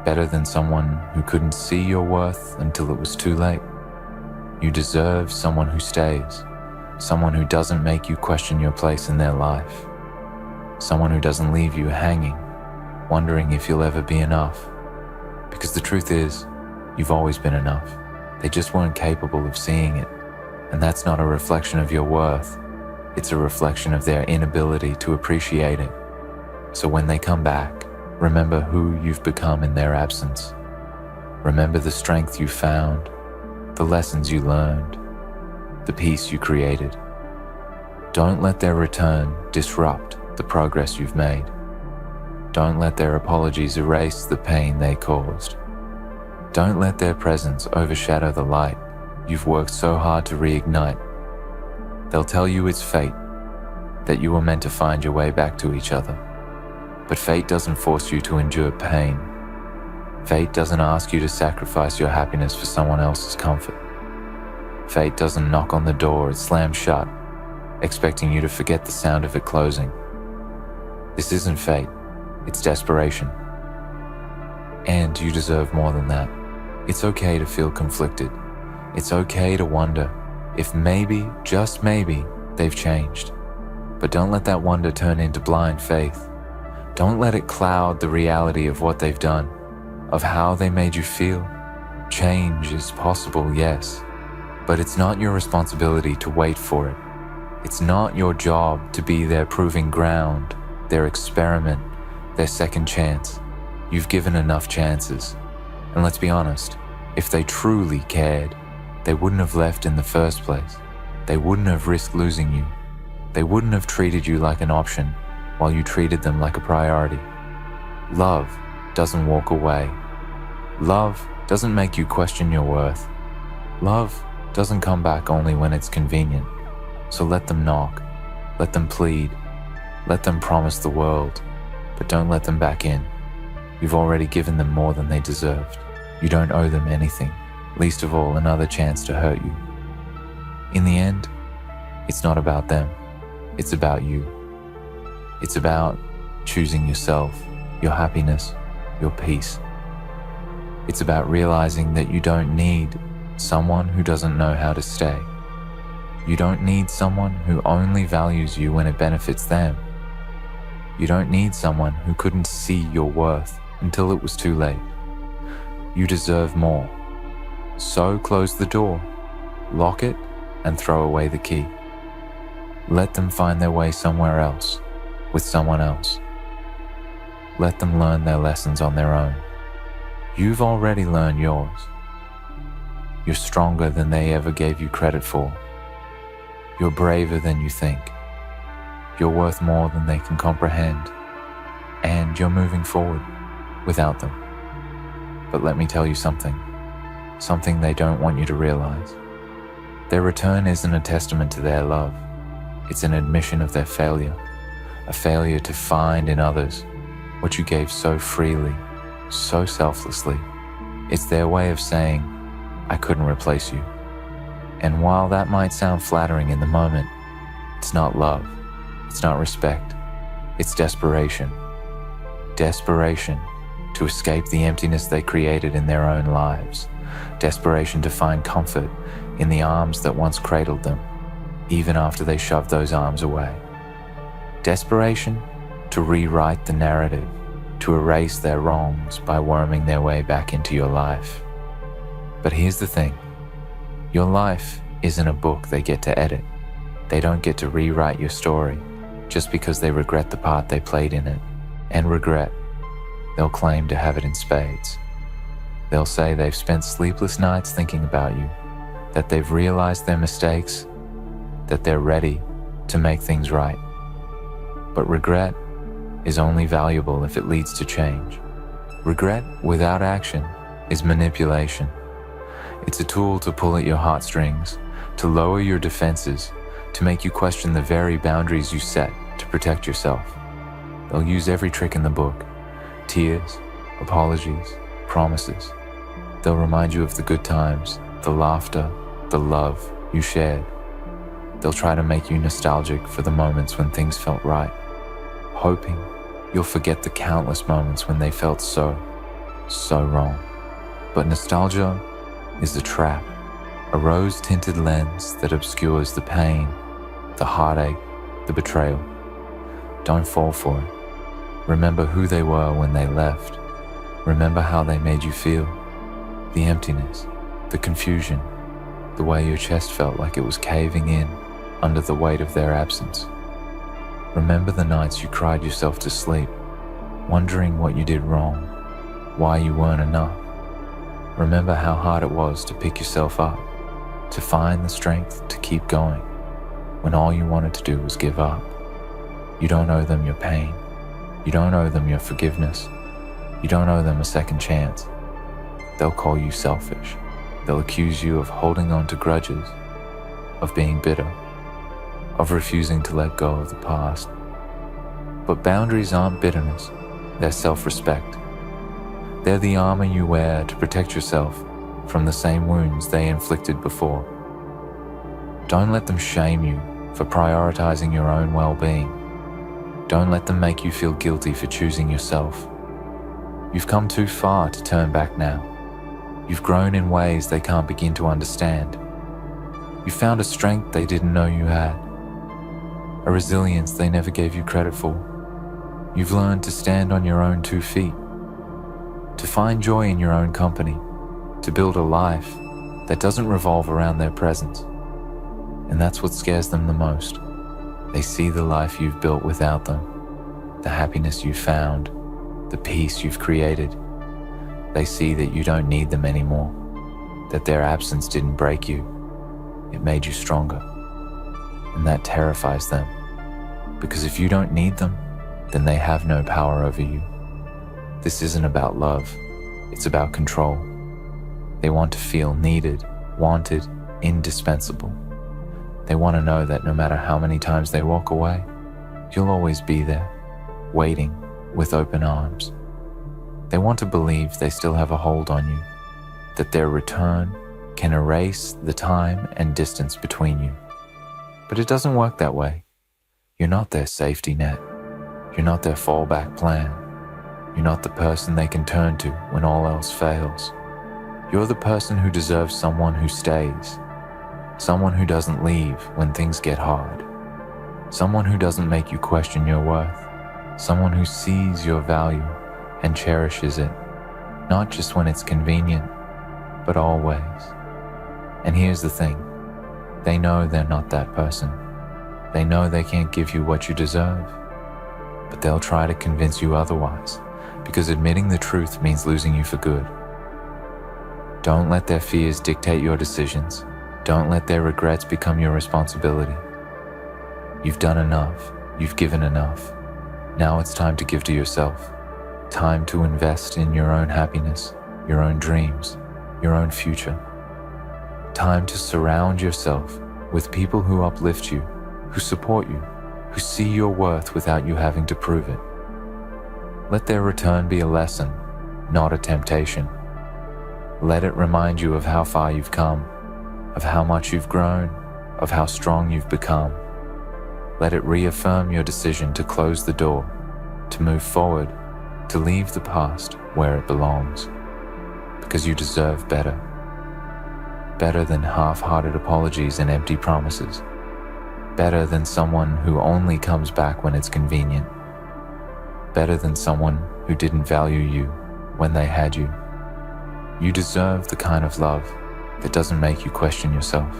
Better than someone who couldn't see your worth until it was too late. You deserve someone who stays, someone who doesn't make you question your place in their life, someone who doesn't leave you hanging, wondering if you'll ever be enough. Because the truth is, you've always been enough. They just weren't capable of seeing it. And that's not a reflection of your worth. It's a reflection of their inability to appreciate it. So when they come back, remember who you've become in their absence. Remember the strength you found, the lessons you learned, the peace you created. Don't let their return disrupt the progress you've made. Don't let their apologies erase the pain they caused. Don't let their presence overshadow the light you've worked so hard to reignite. They'll tell you it's fate, that you were meant to find your way back to each other. But fate doesn't force you to endure pain. Fate doesn't ask you to sacrifice your happiness for someone else's comfort. Fate doesn't knock on the door and slam shut, expecting you to forget the sound of it closing. This isn't fate, it's desperation. And you deserve more than that. It's okay to feel conflicted. It's okay to wonder if maybe, just maybe, they've changed. But don't let that wonder turn into blind faith. Don't let it cloud the reality of what they've done, of how they made you feel. Change is possible, yes, but it's not your responsibility to wait for it. It's not your job to be their proving ground, their experiment, their second chance. You've given enough chances. And let's be honest, if they truly cared, they wouldn't have left in the first place. They wouldn't have risked losing you. They wouldn't have treated you like an option while you treated them like a priority. Love doesn't walk away. Love doesn't make you question your worth. Love doesn't come back only when it's convenient. So let them knock, let them plead, let them promise the world, but don't let them back in. You've already given them more than they deserved. You don't owe them anything, least of all another chance to hurt you. In the end, it's not about them, it's about you. It's about choosing yourself, your happiness, your peace. It's about realizing that you don't need someone who doesn't know how to stay. You don't need someone who only values you when it benefits them. You don't need someone who couldn't see your worth until it was too late. You deserve more. So close the door, lock it, and throw away the key. Let them find their way somewhere else, with someone else. Let them learn their lessons on their own. You've already learned yours. You're stronger than they ever gave you credit for. You're braver than you think. You're worth more than they can comprehend. And you're moving forward without them. But let me tell you something they don't want you to realize. Their return isn't a testament to their love. It's an admission of their failure, a failure to find in others what you gave so freely, so selflessly. It's their way of saying, I couldn't replace you. And while that might sound flattering in the moment, it's not love, it's not respect, it's desperation. Desperation to escape the emptiness they created in their own lives. Desperation to find comfort in the arms that once cradled them, even after they shoved those arms away. Desperation to rewrite the narrative, to erase their wrongs by worming their way back into your life. But here's the thing, your life isn't a book they get to edit. They don't get to rewrite your story just because they regret the part they played in it. And regret, they'll claim to have it in spades. They'll say they've spent sleepless nights thinking about you, that they've realized their mistakes, that they're ready to make things right. But regret is only valuable if it leads to change. Regret without action is manipulation. It's a tool to pull at your heartstrings, to lower your defenses, to make you question the very boundaries you set to protect yourself. They'll use every trick in the book: tears, apologies, promises. They'll remind you of the good times, the laughter, the love you shared. They'll try to make you nostalgic for the moments when things felt right, hoping you'll forget the countless moments when they felt so wrong. But nostalgia is a trap, a rose-tinted lens that obscures the pain, the heartache, the betrayal. Don't fall for it. Remember who they were when they left. Remember how they made you feel. The emptiness, the confusion, the way your chest felt like it was caving in under the weight of their absence. Remember the nights you cried yourself to sleep, wondering what you did wrong, why you weren't enough. Remember how hard it was to pick yourself up, to find the strength to keep going, when all you wanted to do was give up. You don't owe them your pain. You don't owe them your forgiveness. You don't owe them a second chance. They'll call you selfish. They'll accuse you of holding on to grudges, of being bitter, of refusing to let go of the past. But boundaries aren't bitterness, they're self-respect. They're the armor you wear to protect yourself from the same wounds they inflicted before. Don't let them shame you for prioritizing your own well-being. Don't let them make you feel guilty for choosing yourself. You've come too far to turn back now. You've grown in ways they can't begin to understand. You found a strength they didn't know you had, a resilience they never gave you credit for. You've learned to stand on your own 2 feet, to find joy in your own company, to build a life that doesn't revolve around their presence. And that's what scares them the most. They see the life you've built without them, the happiness you've found, the peace you've created. They see that you don't need them anymore, that their absence didn't break you, it made you stronger. And that terrifies them, because if you don't need them, then they have no power over you. This isn't about love, it's about control. They want to feel needed, wanted, indispensable. They want to know that no matter how many times they walk away, you'll always be there, waiting with open arms. They want to believe they still have a hold on you, that their return can erase the time and distance between you. But it doesn't work that way. You're not their safety net. You're not their fallback plan. You're not the person they can turn to when all else fails. You're the person who deserves someone who stays, someone who doesn't leave when things get hard, someone who doesn't make you question your worth, someone who sees your value and cherishes it, not just when it's convenient, but always. And here's the thing, they know they're not that person. They know they can't give you what you deserve, but they'll try to convince you otherwise, because admitting the truth means losing you for good. Don't let their fears dictate your decisions. Don't let their regrets become your responsibility. You've done enough. You've given enough. Now it's time to give to yourself. Time to invest in your own happiness, your own dreams, your own future. Time to surround yourself with people who uplift you, who support you, who see your worth without you having to prove it. Let their return be a lesson, not a temptation. Let it remind you of how far you've come, of how much you've grown, of how strong you've become. Let it reaffirm your decision to close the door, to move forward, to leave the past where it belongs, because you deserve better. Better than half-hearted apologies and empty promises. Better than someone who only comes back when it's convenient. Better than someone who didn't value you when they had you. You deserve the kind of love that doesn't make you question yourself.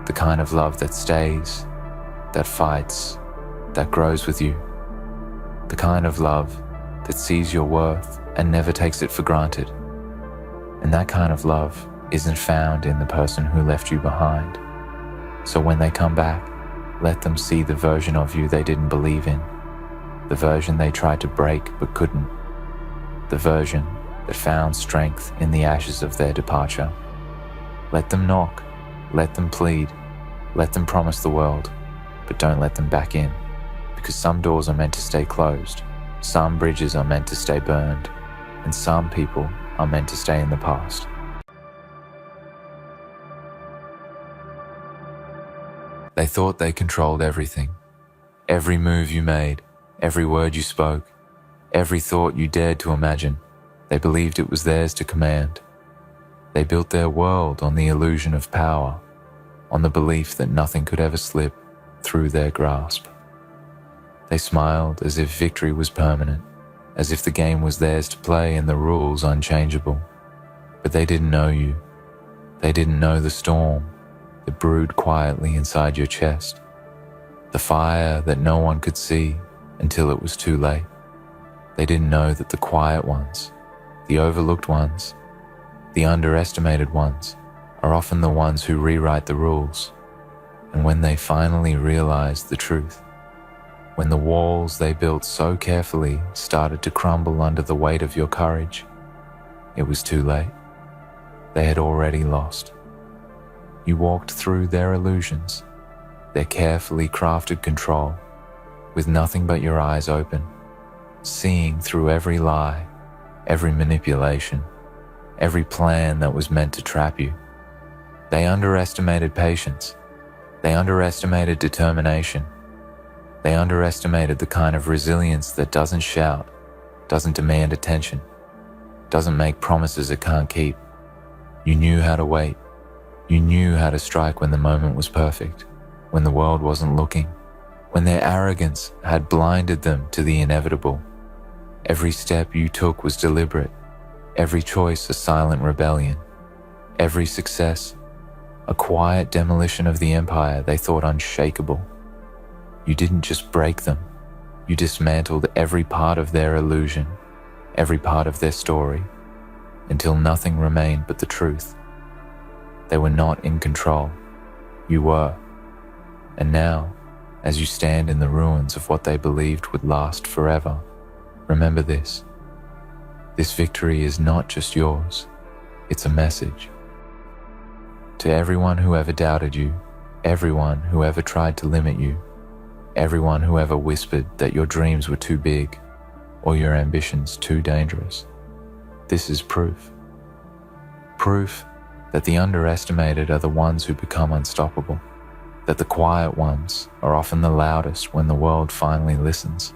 The kind of love that stays that fights, that grows with you. The kind of love that sees your worth and never takes it for granted. And that kind of love isn't found in the person who left you behind. So when they come back, let them see the version of you they didn't believe in, the version they tried to break but couldn't, the version that found strength in the ashes of their departure. Let them knock, let them plead, let them promise the world, but don't let them back in, because some doors are meant to stay closed, some bridges are meant to stay burned, and some people are meant to stay in the past. They thought they controlled everything. Every move you made, every word you spoke, every thought you dared to imagine, they believed it was theirs to command. They built their world on the illusion of power, on the belief that nothing could ever slip through their grasp. They smiled as if victory was permanent, as if the game was theirs to play and the rules unchangeable. But they didn't know you. They didn't know the storm that brewed quietly inside your chest, the fire that no one could see until it was too late. They didn't know that the quiet ones, the overlooked ones, the underestimated ones are often the ones who rewrite the rules. And when they finally realized the truth, when the walls they built so carefully started to crumble under the weight of your courage, it was too late. They had already lost. You walked through their illusions, their carefully crafted control, with nothing but your eyes open, seeing through every lie, every manipulation, every plan that was meant to trap you. They underestimated patience. They underestimated determination. They underestimated the kind of resilience that doesn't shout, doesn't demand attention, doesn't make promises it can't keep. You knew how to wait. You knew how to strike when the moment was perfect, when the world wasn't looking, when their arrogance had blinded them to the inevitable. Every step you took was deliberate, every choice a silent rebellion, every success a quiet demolition of the empire they thought unshakable. You didn't just break them, you dismantled every part of their illusion, every part of their story, until nothing remained but the truth. They were not in control, you were. And now, as you stand in the ruins of what they believed would last forever, remember this. This victory is not just yours, it's a message. To everyone who ever doubted you, everyone who ever tried to limit you, everyone who ever whispered that your dreams were too big or your ambitions too dangerous, this is proof. Proof that the underestimated are the ones who become unstoppable, that the quiet ones are often the loudest when the world finally listens.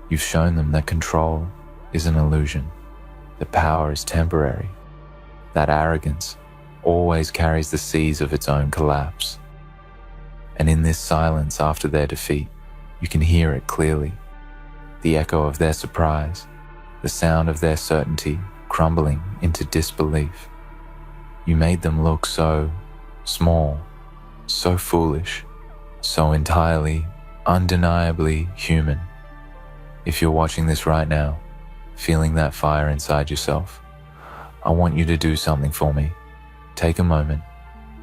You've shown them that control is an illusion, that power is temporary, that arrogance always carries the seeds of its own collapse. And in this silence after their defeat, you can hear it clearly, the echo of their surprise, the sound of their certainty crumbling into disbelief. You made them look so small, so foolish, so entirely, undeniably human. If you're watching this right now, feeling that fire inside yourself, I want you to do something for me. Take a moment,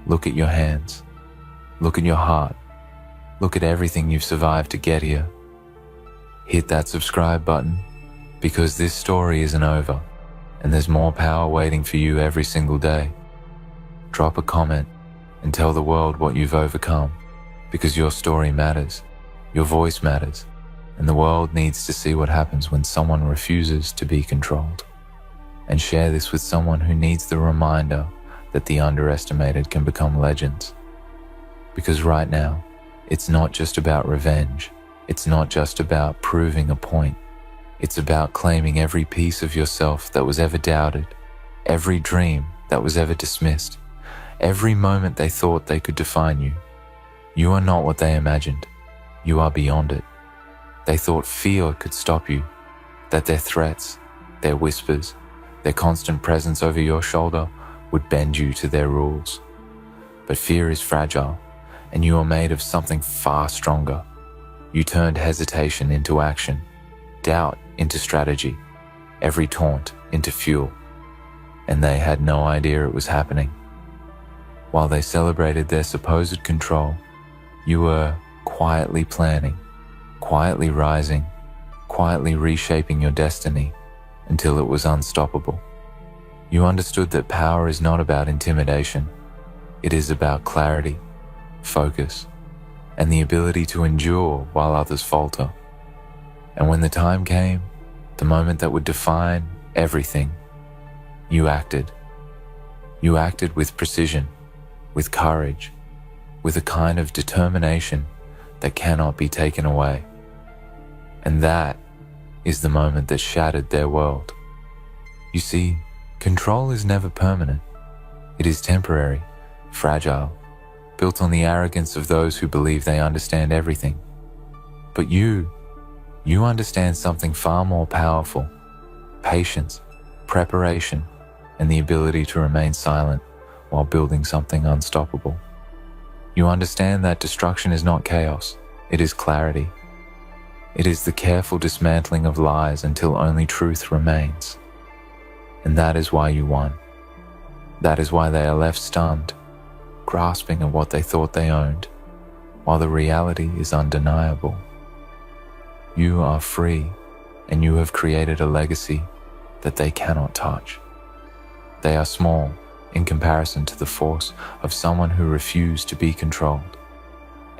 look at your hands, look at your heart, look at everything you've survived to get here. Hit that subscribe button, because this story isn't over, and there's more power waiting for you every single day. Drop a comment and tell the world what you've overcome, because your story matters, your voice matters, and the world needs to see what happens when someone refuses to be controlled. And share this with someone who needs the reminder that the underestimated can become legends. Because right now, it's not just about revenge, it's not just about proving a point, it's about claiming every piece of yourself that was ever doubted, every dream that was ever dismissed, every moment they thought they could define you. You are not what they imagined. You are beyond it. They thought fear could stop you, that their threats, their whispers, their constant presence over your shoulder would bend you to their rules. But fear is fragile. and you are made of something far stronger. You turned hesitation into action, doubt into strategy, every taunt into fuel, and they had no idea it was happening. While they celebrated their supposed control, you were quietly planning, quietly rising, quietly reshaping your destiny until it was unstoppable. You understood that power is not about intimidation. It is about clarity, focus, and the ability to endure while others falter. And when the time came, the moment that would define everything, you acted. You acted with precision, with courage, with a kind of determination that cannot be taken away. And that is the moment that shattered their world. You see, control is never permanent. It is temporary, fragile, built on the arrogance of those who believe they understand everything. But you understand something far more powerful: patience, preparation, and the ability to remain silent while building something unstoppable. You understand that destruction is not chaos, it is clarity. It is the careful dismantling of lies until only truth remains. And that is why you won. That is why they are left stunned, grasping at what they thought they owned, while the reality is undeniable. You are free, and you have created a legacy that they cannot touch. They are small in comparison to the force of someone who refused to be controlled.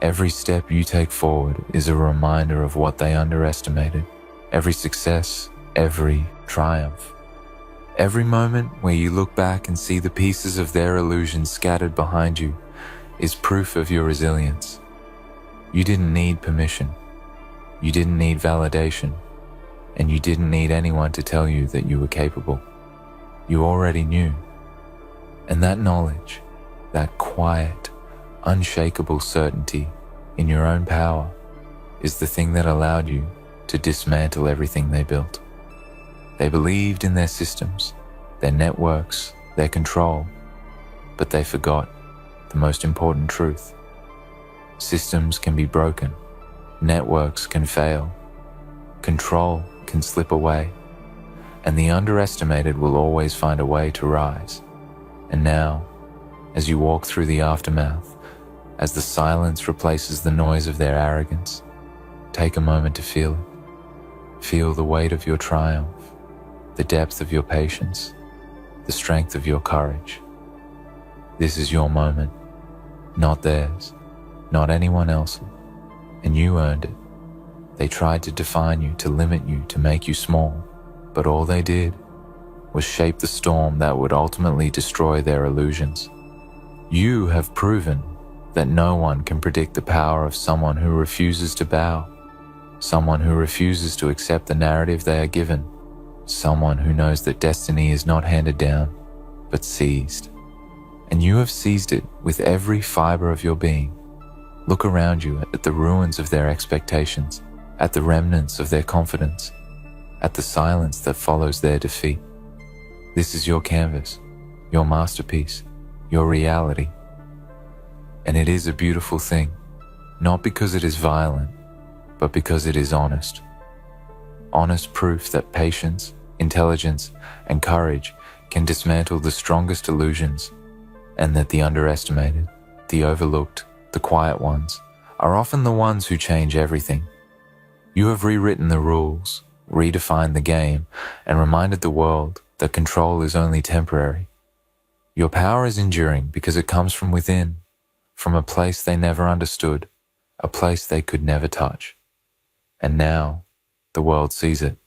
Every step you take forward is a reminder of what they underestimated. Every success, every triumph. Every moment where you look back and see the pieces of their illusion scattered behind you is proof of your resilience. You didn't need permission. You didn't need validation. And you didn't need anyone to tell you that you were capable. You already knew. And that knowledge, that quiet, unshakable certainty in your own power, is the thing that allowed you to dismantle everything they built. They believed in their systems, their networks, their control, but they forgot the most important truth. Systems can be broken, networks can fail, control can slip away, and the underestimated will always find a way to rise. And now, as you walk through the aftermath, as the silence replaces the noise of their arrogance, take a moment to feel it. Feel the weight of your triumph, the depth of your patience, the strength of your courage. This is your moment, not theirs, not anyone else's, and you earned it. They tried to define you, to limit you, to make you small, but all they did was shape the storm that would ultimately destroy their illusions. You have proven that no one can predict the power of someone who refuses to bow, someone who refuses to accept the narrative they are given, someone who knows that destiny is not handed down, but seized. And you have seized it with every fiber of your being. Look around you at the ruins of their expectations, at the remnants of their confidence, at the silence that follows their defeat. This is your canvas, your masterpiece, your reality. And it is a beautiful thing, not because it is violent, but because it is honest. Honest proof that patience, intelligence, and courage can dismantle the strongest illusions, and that the underestimated, the overlooked, the quiet ones, are often the ones who change everything. You have rewritten the rules, redefined the game, and reminded the world that control is only temporary. Your power is enduring because it comes from within, from a place they never understood, a place they could never touch. And now, the world sees it.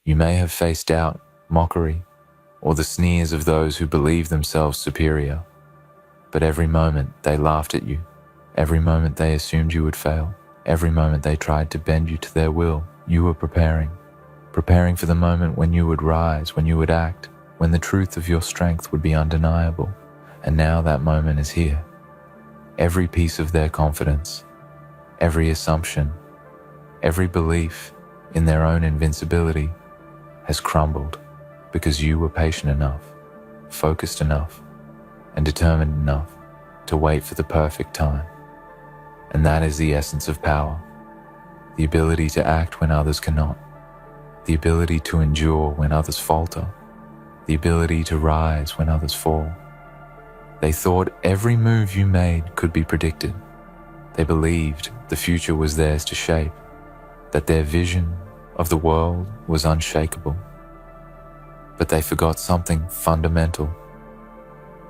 You may have faced doubt, mockery, or the sneers of those who believe themselves superior, but every moment they laughed at you, every moment they assumed you would fail, every moment they tried to bend you to their will, you were preparing for the moment when you would rise, when you would act, when the truth of your strength would be undeniable. And now that moment is here. Every piece of their confidence, every assumption, every belief in their own invincibility has crumbled because you were patient enough, focused enough, and determined enough to wait for the perfect time. And that is the essence of power. The ability to act when others cannot. The ability to endure when others falter. The ability to rise when others fall. They thought every move you made could be predicted. They believed the future was theirs to shape, that their vision of the world was unshakable. But they forgot something fundamental.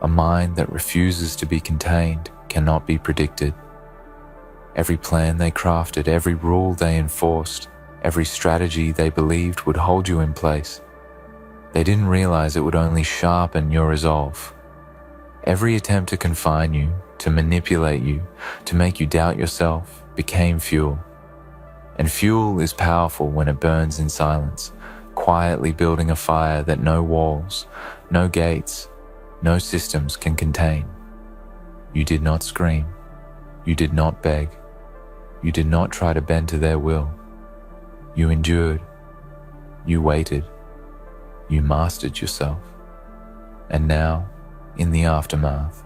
A mind that refuses to be contained cannot be predicted. Every plan they crafted, every rule they enforced, every strategy they believed would hold you in place, they didn't realize it would only sharpen your resolve. Every attempt to confine you, to manipulate you, to make you doubt yourself, became fuel. And fuel is powerful when it burns in silence, quietly building a fire that no walls, no gates, no systems can contain. You did not scream. You did not beg. You did not try to bend to their will. You endured. You waited. You mastered yourself. And now, in the aftermath,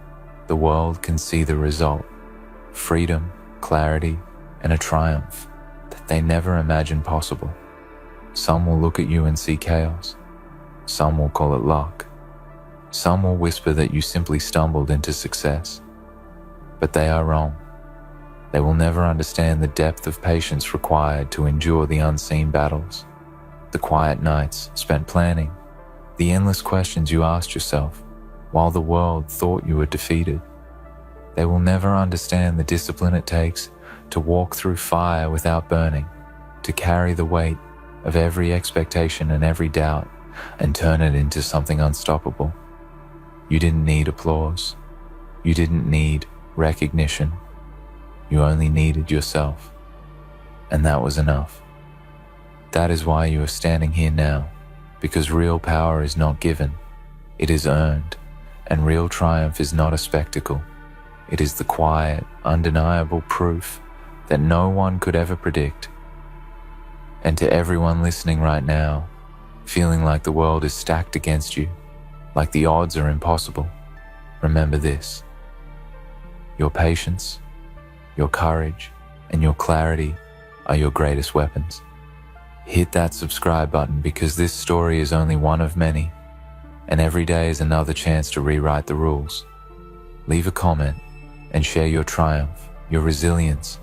the world can see the result: freedom, clarity, and a triumph that they never imagined possible. Some will look at you and see chaos. Some will call it luck. Some will whisper that you simply stumbled into success. But they are wrong. They will never understand the depth of patience required to endure the unseen battles, the quiet nights spent planning, the endless questions you asked yourself while the world thought you were defeated. They will never understand the discipline it takes to walk through fire without burning, to carry the weight of every expectation and every doubt and turn it into something unstoppable. You didn't need applause. You didn't need recognition. You only needed yourself. And that was enough. That is why you are standing here now, because real power is not given, it is earned, and real triumph is not a spectacle. It is the quiet, undeniable proof that no one could ever predict. And to everyone listening right now, feeling like the world is stacked against you, like the odds are impossible, remember this: your patience, your courage, and your clarity are your greatest weapons. Hit that subscribe button, because this story is only one of many, and every day is another chance to rewrite the rules. Leave a comment and share your triumph, your resilience,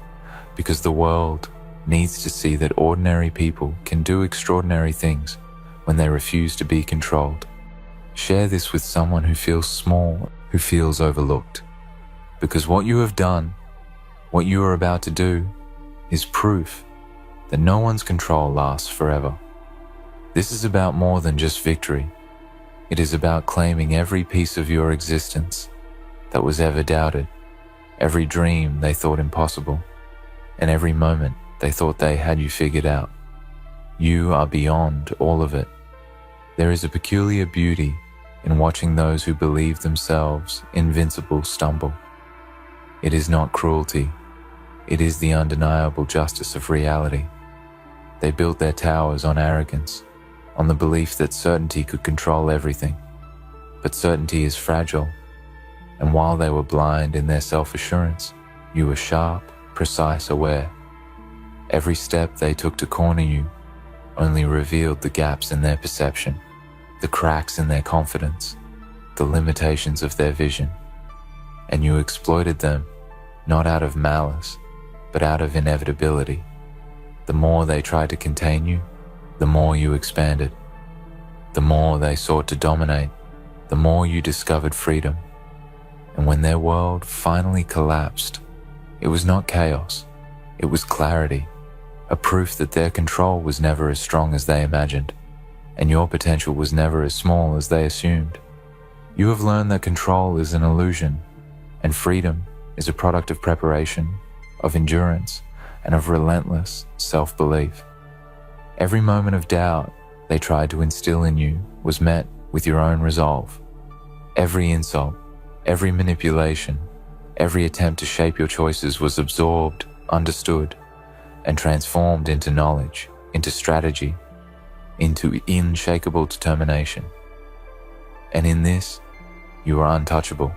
because the world needs to see that ordinary people can do extraordinary things when they refuse to be controlled. Share this with someone who feels small, who feels overlooked, because what you have done, what you are about to do, is proof that no one's control lasts forever. This is about more than just victory. It is about claiming every piece of your existence that was ever doubted, every dream they thought impossible, and every moment they thought they had you figured out. You are beyond all of it. There is a peculiar beauty in watching those who believe themselves invincible stumble. It is not cruelty. It is the undeniable justice of reality. They built their towers on arrogance, on the belief that certainty could control everything. But certainty is fragile, and while they were blind in their self-assurance, you were sharp, precise, aware. Every step they took to corner you only revealed the gaps in their perception, the cracks in their confidence, the limitations of their vision. And you exploited them, not out of malice, but out of inevitability. The more they tried to contain you, the more you expanded. The more they sought to dominate, the more you discovered freedom. And when their world finally collapsed, it was not chaos, it was clarity, a proof that their control was never as strong as they imagined, and your potential was never as small as they assumed. You have learned that control is an illusion, and freedom is a product of preparation, of endurance, and of relentless self-belief. Every moment of doubt they tried to instill in you was met with your own resolve. Every insult, every manipulation, every attempt to shape your choices was absorbed, understood, and transformed into knowledge, into strategy, into unshakable determination. And in this, you were untouchable.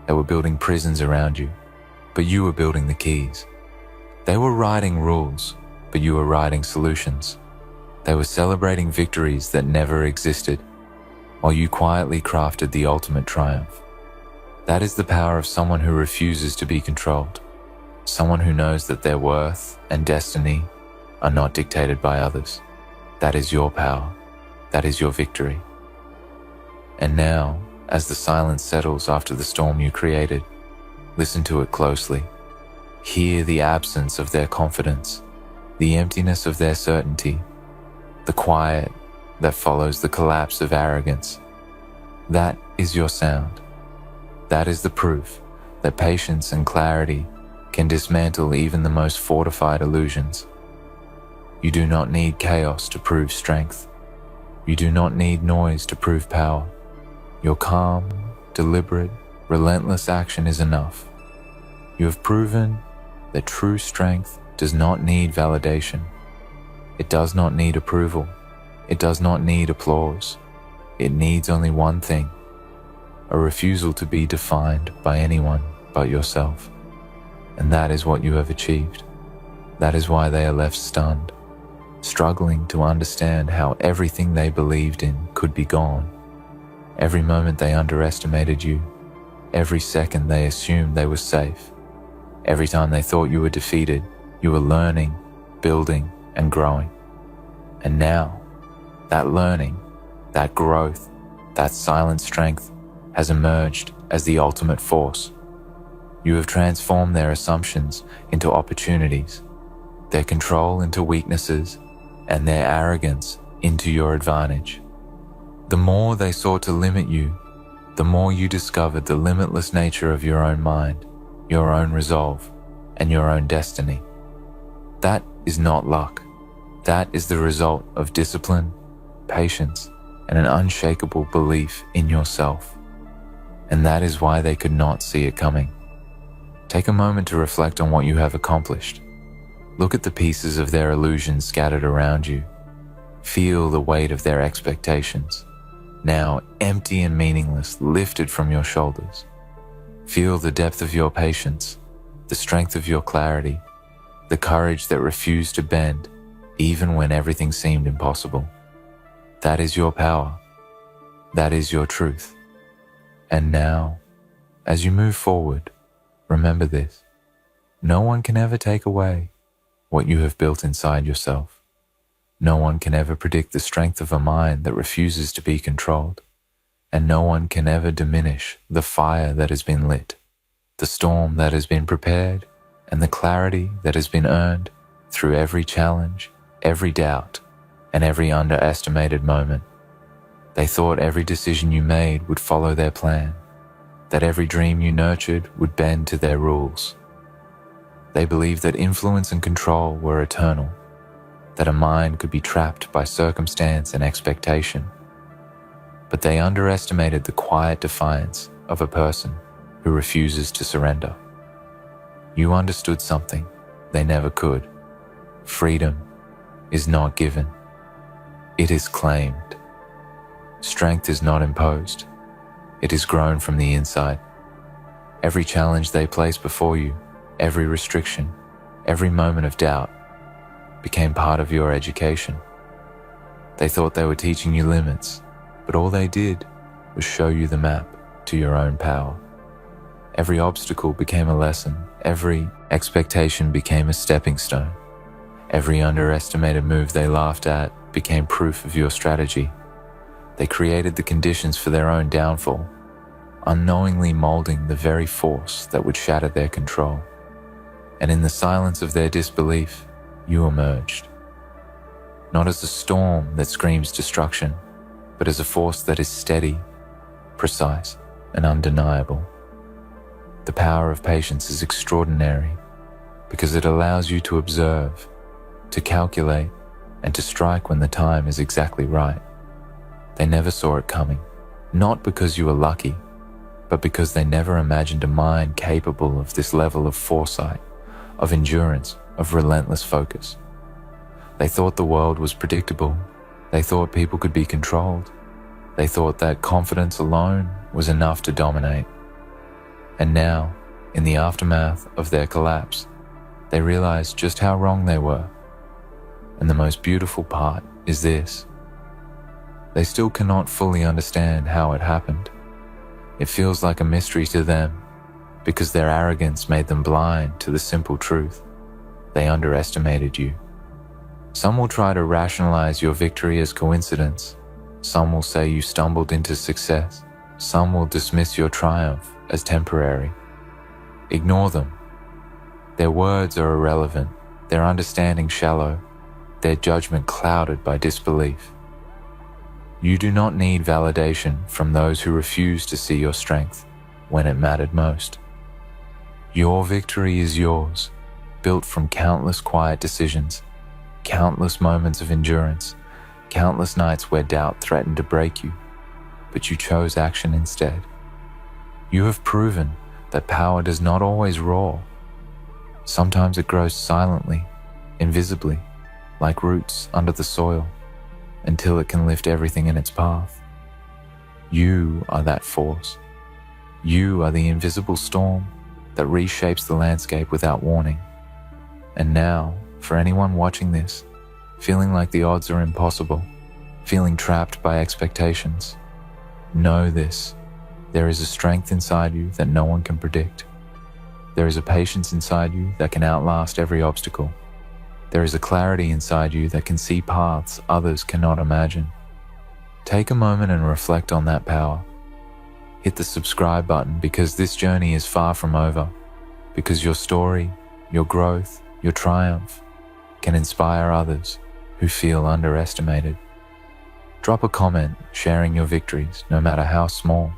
They were building prisons around you, but you were building the keys. They were writing rules, but you were writing solutions. They were celebrating victories that never existed, while you quietly crafted the ultimate triumph. That is the power of someone who refuses to be controlled, someone who knows that their worth and destiny are not dictated by others. That is your power. That is your victory. And now, as the silence settles after the storm you created, listen to it closely. Hear the absence of their confidence, the emptiness of their certainty, the quiet that follows the collapse of arrogance. That is your sound. That is the proof that patience and clarity can dismantle even the most fortified illusions. You do not need chaos to prove strength. You do not need noise to prove power. Your calm, deliberate, relentless action is enough. You have proven that true strength does not need validation. It does not need approval. It does not need applause. It needs only one thing: a refusal to be defined by anyone but yourself. And that is what you have achieved. That is why they are left stunned, struggling to understand how everything they believed in could be gone. Every moment they underestimated you. Every second they assumed they were safe. Every time they thought you were defeated, you were learning, building, and growing. And now, that learning, that growth, that silent strength has emerged as the ultimate force. You have transformed their assumptions into opportunities, their control into weaknesses, and their arrogance into your advantage. The more they sought to limit you, the more you discovered the limitless nature of your own mind, your own resolve, and your own destiny. That is not luck. That is the result of discipline, patience, and an unshakable belief in yourself. And that is why they could not see it coming. Take a moment to reflect on what you have accomplished. Look at the pieces of their illusions scattered around you. Feel the weight of their expectations, now empty and meaningless, lifted from your shoulders. Feel the depth of your patience, the strength of your clarity, the courage that refused to bend even when everything seemed impossible. That is your power. That is your truth. And now, as you move forward, remember this: no one can ever take away what you have built inside yourself. No one can ever predict the strength of a mind that refuses to be controlled. And no one can ever diminish the fire that has been lit, the storm that has been prepared, and the clarity that has been earned through every challenge, every doubt, and every underestimated moment. They thought every decision you made would follow their plan, that every dream you nurtured would bend to their rules. They believed that influence and control were eternal, that a mind could be trapped by circumstance and expectation. But they underestimated the quiet defiance of a person who refuses to surrender. You understood something they never could. Freedom is not given. It is claimed. Strength is not imposed. It is grown from the inside. Every challenge they placed before you, every restriction, every moment of doubt, became part of your education. They thought they were teaching you limits, but all they did was show you the map to your own power. Every obstacle became a lesson. Every expectation became a stepping stone. Every underestimated move they laughed at became proof of your strategy. They created the conditions for their own downfall, unknowingly molding the very force that would shatter their control. And in the silence of their disbelief, you emerged. Not as a storm that screams destruction, but as a force that is steady, precise, and undeniable. The power of patience is extraordinary because it allows you to observe, to calculate, and to strike when the time is exactly right. They never saw it coming, not because you were lucky, but because they never imagined a mind capable of this level of foresight, of endurance, of relentless focus. They thought the world was predictable. They thought people could be controlled. They thought that confidence alone was enough to dominate. And now, In the aftermath of their collapse, they realized just how wrong they were. And the most beautiful part is this: they still cannot fully understand how it happened. It feels like a mystery to them because their arrogance made them blind to the simple truth. They underestimated you. Some will try to rationalize your victory as coincidence. Some will say you stumbled into success. Some will dismiss your triumph as temporary. Ignore them. Their words are irrelevant, their understanding shallow, their judgment clouded by disbelief. You do not need validation from those who refuse to see your strength when it mattered most. Your victory is yours, built from countless quiet decisions, countless moments of endurance, countless nights where doubt threatened to break you, but you chose action instead. You have proven that power does not always roar. Sometimes it grows silently, invisibly, like roots under the soil, until it can lift everything in its path. You are that force. You are the invisible storm that reshapes the landscape without warning. And now, for anyone watching this, feeling like the odds are impossible, feeling trapped by expectations, know this: there is a strength inside you that no one can predict. There is a patience inside you that can outlast every obstacle. There is a clarity inside you that can see paths others cannot imagine. Take a moment and reflect on that power. Hit the subscribe button because this journey is far from over, because your story, your growth, your triumph can inspire others who feel underestimated. Drop a comment sharing your victories, no matter how small,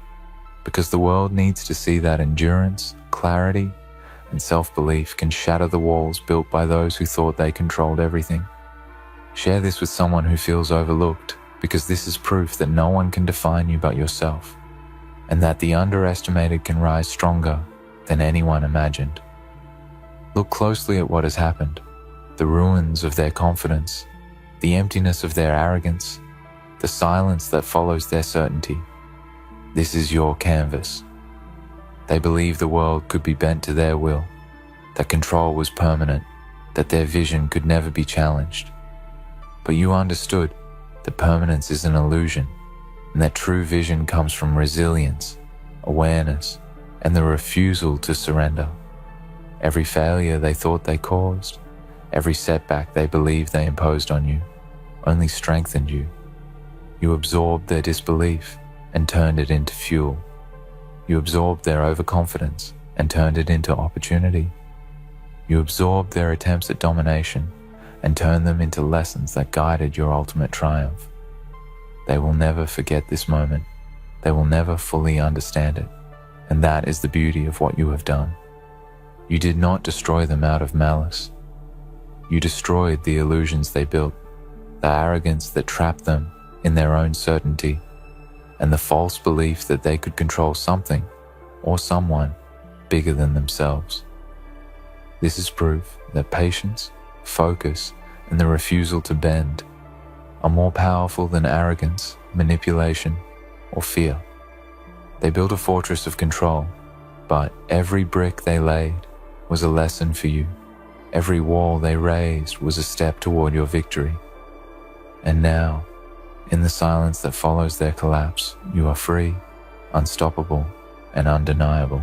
because the world needs to see that endurance, clarity, and self-belief can shatter the walls built by those who thought they controlled everything. Share this with someone who feels overlooked, because this is proof that no one can define you but yourself, and that the underestimated can rise stronger than anyone imagined. Look closely at what has happened: the ruins of their confidence, the emptiness of their arrogance, the silence that follows their certainty. This is your canvas. They believed the world could be bent to their will, that control was permanent, that their vision could never be challenged. But you understood that permanence is an illusion, and that true vision comes from resilience, awareness, and the refusal to surrender. Every failure they thought they caused, every setback they believed they imposed on you, only strengthened you. You absorbed their disbelief and turned it into fuel. You absorbed their overconfidence and turned it into opportunity. You absorbed their attempts at domination and turned them into lessons that guided your ultimate triumph. They will never forget this moment. They will never fully understand it. And that is the beauty of what you have done. You did not destroy them out of malice. You destroyed the illusions they built, the arrogance that trapped them in their own certainty, and the false belief that they could control something or someone bigger than themselves. This is proof that patience, focus, and the refusal to bend are more powerful than arrogance, manipulation, or fear. They built a fortress of control, but every brick they laid was a lesson for you. Every wall they raised was a step toward your victory. And now, in the silence that follows their collapse, you are free, unstoppable, and undeniable.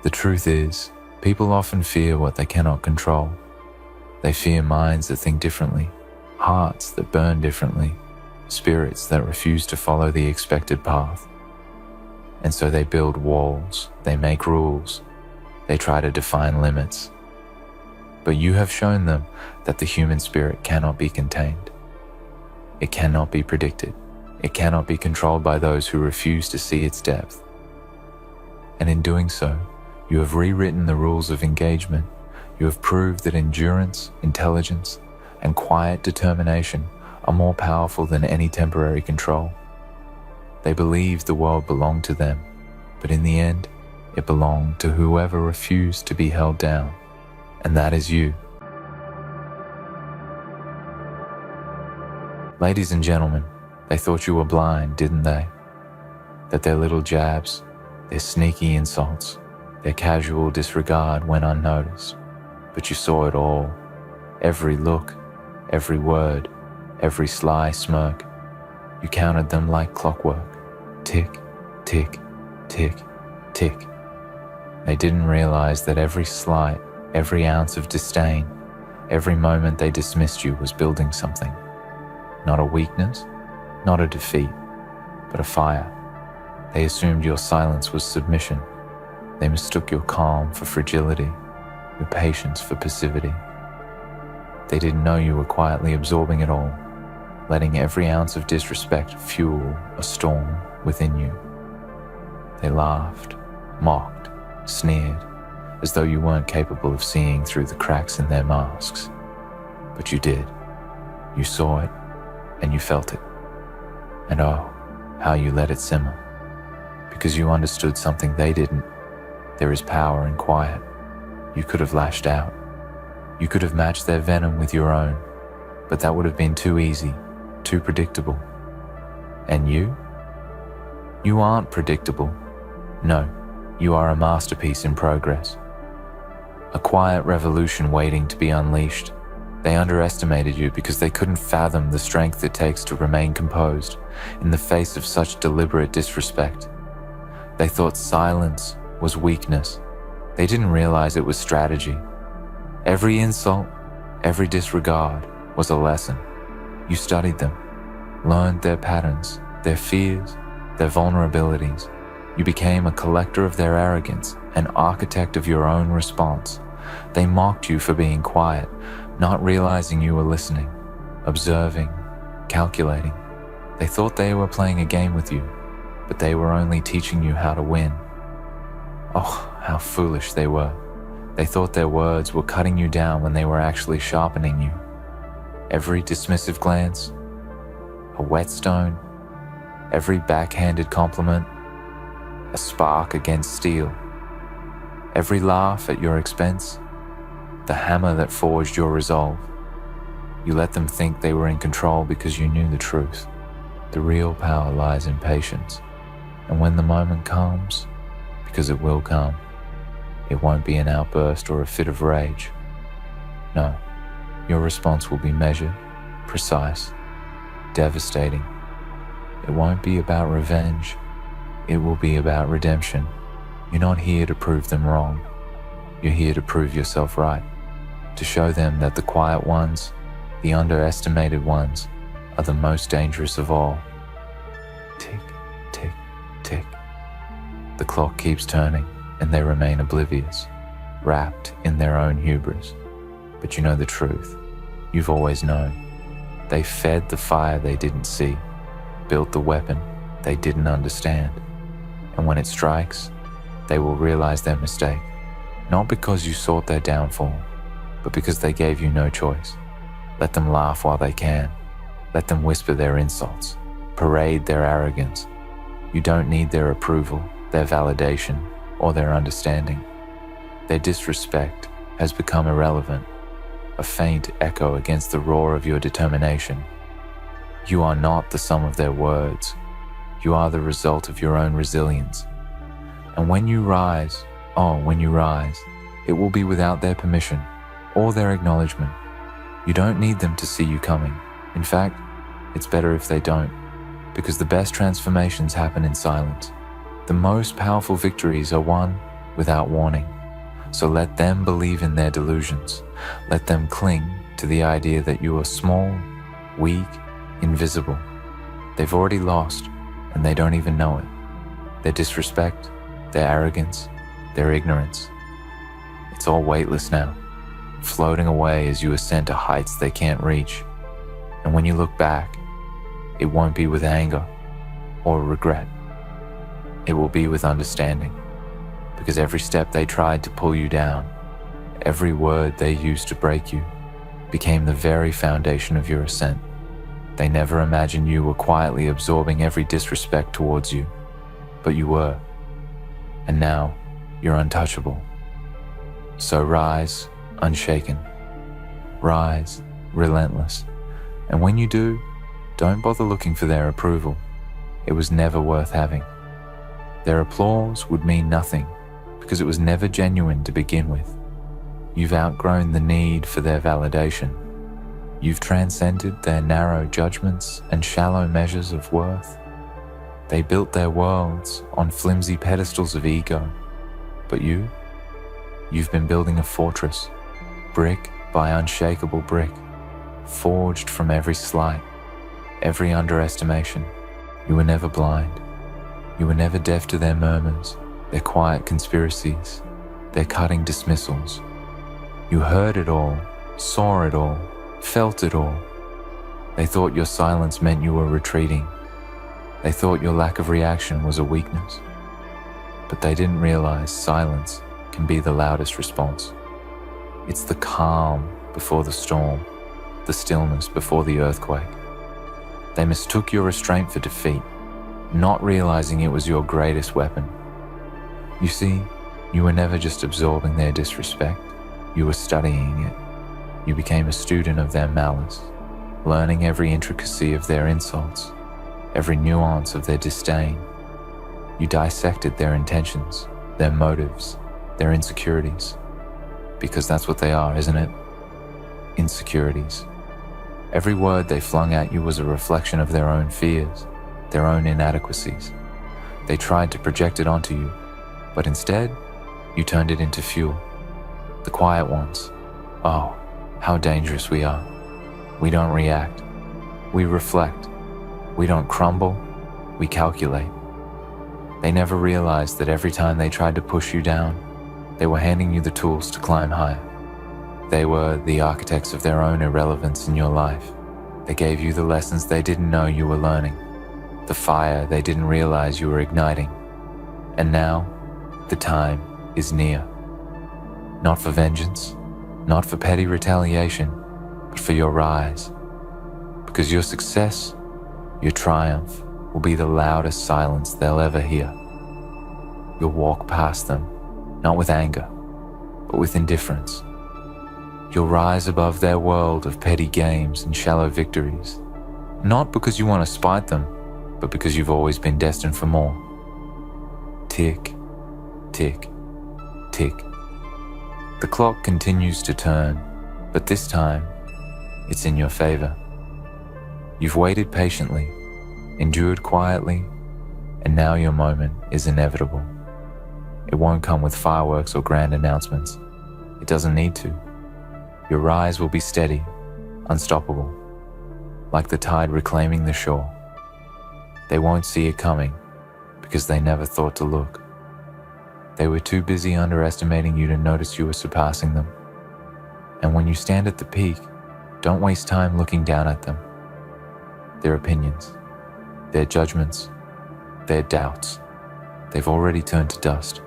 The truth is, people often fear what they cannot control. They fear minds that think differently, hearts that burn differently, spirits that refuse to follow the expected path. And so they build walls, they make rules, they try to define limits. But you have shown them that the human spirit cannot be contained. It cannot be predicted. It cannot be controlled by those who refuse to see its depth. And in doing so, you have rewritten the rules of engagement. You have proved that endurance, intelligence, and quiet determination are more powerful than any temporary control. They believed the world belonged to them, but in the end, it belonged to whoever refused to be held down, and that is you. Ladies and gentlemen, they thought you were blind, didn't they? That their little jabs, their sneaky insults, Their casual disregard went unnoticed, but you saw it all. Every look, every word, every sly smirk. You counted them like clockwork. Tick, tick, tick, tick. They didn't realize that every slight, every ounce of disdain, every moment they dismissed you was building something. Not a weakness, not a defeat, but a fire. They assumed your silence was submission. They mistook your calm for fragility, your patience for passivity. They didn't know you were quietly absorbing it all, letting every ounce of disrespect fuel a storm within you. They laughed, mocked, sneered, as though you weren't capable of seeing through the cracks in their masks. But you did. You saw it, and you felt it. And oh, how you let it simmer. Because you understood something they didn't. There is power in quiet. You could have lashed out. You could have matched their venom with your own, but that would have been too easy, too predictable. And you? You aren't predictable. No, you are a masterpiece in progress. A quiet revolution waiting to be unleashed. They underestimated you because they couldn't fathom the strength it takes to remain composed in the face of such deliberate disrespect. They thought silence was weakness. They didn't realize it was strategy. Every insult, every disregard was a lesson. You studied them, learned their patterns, their fears, their vulnerabilities. You became a collector of their arrogance, an architect of your own response. They mocked you for being quiet, not realizing you were listening, observing, calculating. They thought they were playing a game with you, but they were only teaching you how to win. Oh, how foolish they were. They thought their words were cutting you down when they were actually sharpening you. Every dismissive glance, a whetstone, every backhanded compliment, a spark against steel. Every laugh at your expense, the hammer that forged your resolve. You let them think they were in control because you knew the truth. The real power lies in patience. And when the moment comes, because it will come, it won't be an outburst or a fit of rage. No, your response will be measured, precise, devastating. It won't be about revenge. It will be about redemption. You're not here to prove them wrong. You're here to prove yourself right, to show them that the quiet ones, the underestimated ones, are the most dangerous of all. Tick, tick, tick. The clock keeps turning, and they remain oblivious, wrapped in their own hubris. But you know the truth. You've always known. They fed the fire they didn't see, built the weapon they didn't understand. And when it strikes, they will realize their mistake, not because you sought their downfall, but because they gave you no choice. Let them laugh while they can. Let them whisper their insults, parade their arrogance. You don't need their approval, their validation, or their understanding. Their disrespect has become irrelevant, a faint echo against the roar of your determination. You are not the sum of their words. You are the result of your own resilience. And when you rise, it will be without their permission or their acknowledgement. You don't need them to see you coming. In fact, it's better if they don't, because the best transformations happen in silence. The most powerful victories are won without warning. So let them believe in their delusions. Let them cling to the idea that you are small, weak, invisible. They've already lost, and they don't even know it. Their disrespect, their arrogance, their ignorance. It's all weightless now, floating away as you ascend to heights they can't reach. And when you look back, it won't be with anger or regret. It will be with understanding, because every step they tried to pull you down, every word they used to break you, became the very foundation of your ascent. They never imagined you were quietly absorbing every disrespect towards you, but you were. And now, you're untouchable. So rise, unshaken. Rise, relentless. And when you do, don't bother looking for their approval. It was never worth having. Their applause would mean nothing, because it was never genuine to begin with. You've outgrown the need for their validation. You've transcended their narrow judgments and shallow measures of worth. They built their worlds on flimsy pedestals of ego. But you've been building a fortress, brick by unshakable brick, forged from every slight, every underestimation. You were never blind. You were never deaf to their murmurs, their quiet conspiracies, their cutting dismissals. You heard it all, saw it all, felt it all. They thought your silence meant you were retreating. They thought your lack of reaction was a weakness. But they didn't realize silence can be the loudest response. It's the calm before the storm, the stillness before the earthquake. They mistook your restraint for defeat, not realizing it was your greatest weapon. You see, you were never just absorbing their disrespect, you were studying it. You became a student of their malice, learning every intricacy of their insults, every nuance of their disdain. You dissected their intentions, their motives, their insecurities. Because that's what they are, isn't it? Insecurities. Every word they flung at you was a reflection of their own fears, their own inadequacies. They tried to project it onto you, but instead, you turned it into fuel. The quiet ones. Oh, how dangerous we are. We don't react. We reflect. We don't crumble. We calculate. They never realized that every time they tried to push you down, they were handing you the tools to climb higher. They were the architects of their own irrelevance in your life. They gave you the lessons they didn't know you were learning, the fire they didn't realize you were igniting. And now, the time is near. Not for vengeance, not for petty retaliation, but for your rise. Because your success, your triumph, will be the loudest silence they'll ever hear. You'll walk past them, not with anger, but with indifference. You'll rise above their world of petty games and shallow victories, not because you want to spite them, but because you've always been destined for more. Tick, tick, tick. The clock continues to turn, but this time, it's in your favor. You've waited patiently, endured quietly, and now your moment is inevitable. It won't come with fireworks or grand announcements. It doesn't need to. Your rise will be steady, unstoppable, like the tide reclaiming the shore. They won't see it coming because they never thought to look. They were too busy underestimating you to notice you were surpassing them. And when you stand at the peak, don't waste time looking down at them. Their opinions, their judgments, their doubts, they've already turned to dust.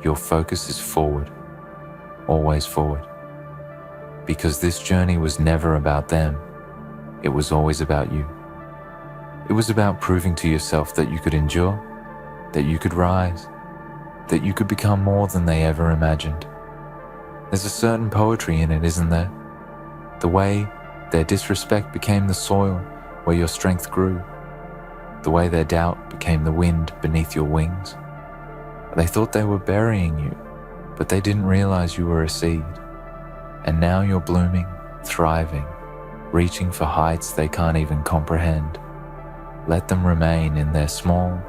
Your focus is forward, always forward. Because this journey was never about them, it was always about you. It was about proving to yourself that you could endure, that you could rise, that you could become more than they ever imagined. There's a certain poetry in it, isn't there? The way their disrespect became the soil where your strength grew, the way their doubt became the wind beneath your wings. They thought they were burying you, but they didn't realize you were a seed. And now you're blooming, thriving, reaching for heights they can't even comprehend. Let them remain in their small,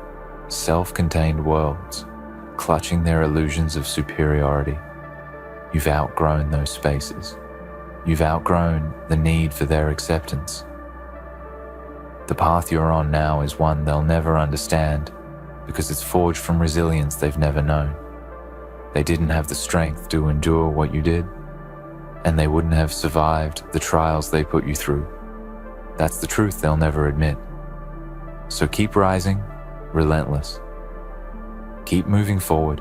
self-contained worlds, clutching their illusions of superiority. You've outgrown those spaces. You've outgrown the need for their acceptance. The path you're on now is one they'll never understand because it's forged from resilience they've never known. They didn't have the strength to endure what you did, and they wouldn't have survived the trials they put you through. That's the truth they'll never admit. So keep rising, relentless. Keep moving forward.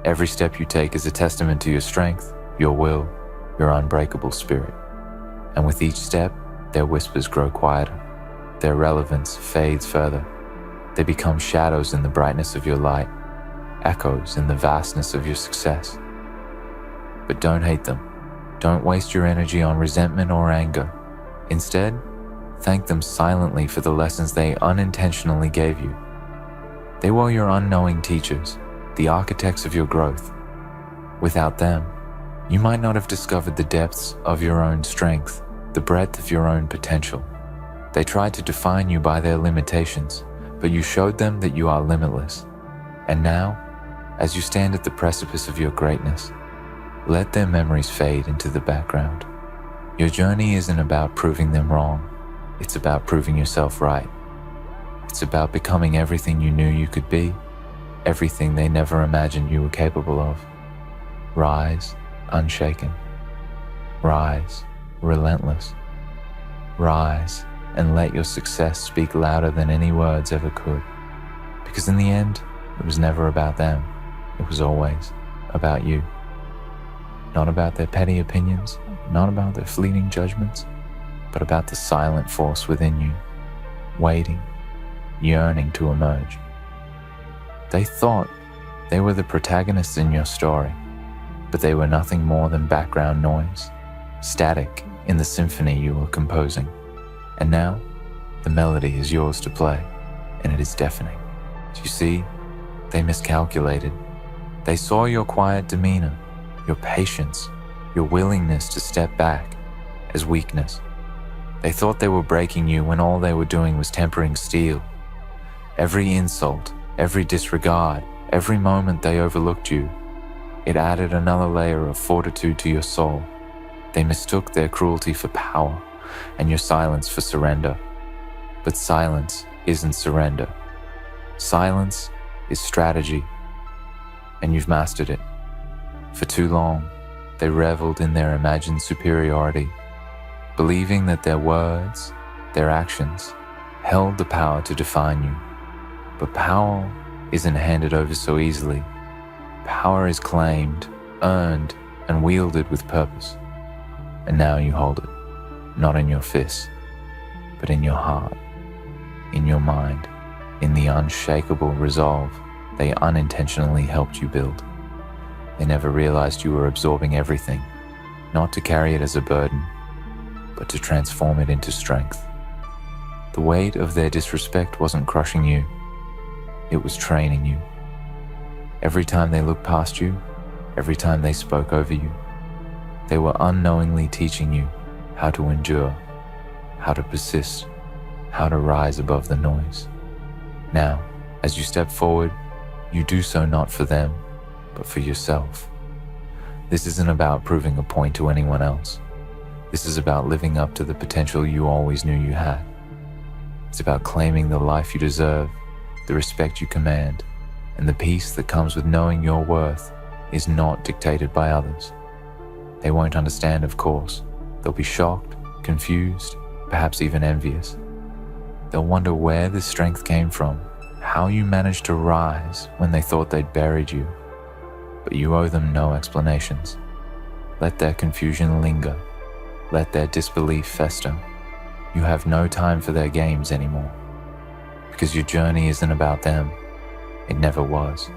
Every step you take is a testament to your strength, your will, your unbreakable spirit. And with each step, their whispers grow quieter. Their relevance fades further. They become shadows in the brightness of your light, echoes in the vastness of your success. But don't hate them. Don't waste your energy on resentment or anger. Instead, thank them silently for the lessons they unintentionally gave you. They were your unknowing teachers, the architects of your growth. Without them, you might not have discovered the depths of your own strength, the breadth of your own potential. They tried to define you by their limitations, but you showed them that you are limitless. And now, as you stand at the precipice of your greatness, let their memories fade into the background. Your journey isn't about proving them wrong. It's about proving yourself right. It's about becoming everything you knew you could be, everything they never imagined you were capable of. Rise, unshaken. Rise, relentless. Rise, and let your success speak louder than any words ever could. Because in the end, it was never about them. It was always about you. Not about their petty opinions, not about their fleeting judgments, but about the silent force within you, waiting, yearning to emerge. They thought they were the protagonists in your story, but they were nothing more than background noise, static in the symphony you were composing. And now, the melody is yours to play, and it is deafening. You see, they miscalculated. They saw your quiet demeanor, your patience, your willingness to step back as weakness. They thought they were breaking you when all they were doing was tempering steel. Every insult, every disregard, every moment they overlooked you, it added another layer of fortitude to your soul. They mistook their cruelty for power and your silence for surrender. But silence isn't surrender. Silence is strategy, and you've mastered it. For too long, they reveled in their imagined superiority, believing that their words, their actions, held the power to define you. But power isn't handed over so easily. Power is claimed, earned, and wielded with purpose. And now you hold it, not in your fists, but in your heart, in your mind, in the unshakable resolve they unintentionally helped you build. They never realized you were absorbing everything, not to carry it as a burden, but to transform it into strength. The weight of their disrespect wasn't crushing you, it was training you. Every time they looked past you, every time they spoke over you, they were unknowingly teaching you how to endure, how to persist, how to rise above the noise. Now, as you step forward, you do so not for them, but for yourself. This isn't about proving a point to anyone else. This is about living up to the potential you always knew you had. It's about claiming the life you deserve, the respect you command, and the peace that comes with knowing your worth is not dictated by others. They won't understand, of course. They'll be shocked, confused, perhaps even envious. They'll wonder where this strength came from, how you managed to rise when they thought they'd buried you. But you owe them no explanations. Let their confusion linger. Let their disbelief fester. You have no time for their games anymore. Because your journey isn't about them. It never was.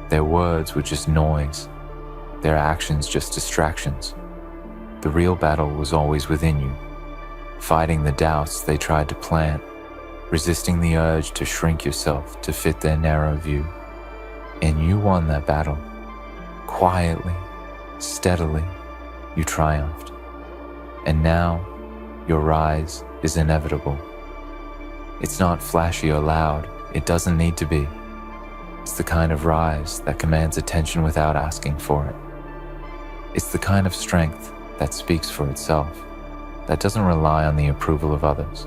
Their words were just noise. Their actions just distractions. The real battle was always within you, fighting the doubts they tried to plant, resisting the urge to shrink yourself to fit their narrow view. And you won that battle. Quietly, steadily, you triumphed. And now, your rise is inevitable. It's not flashy or loud. It doesn't need to be. It's the kind of rise that commands attention without asking for it. It's the kind of strength that speaks for itself, that doesn't rely on the approval of others.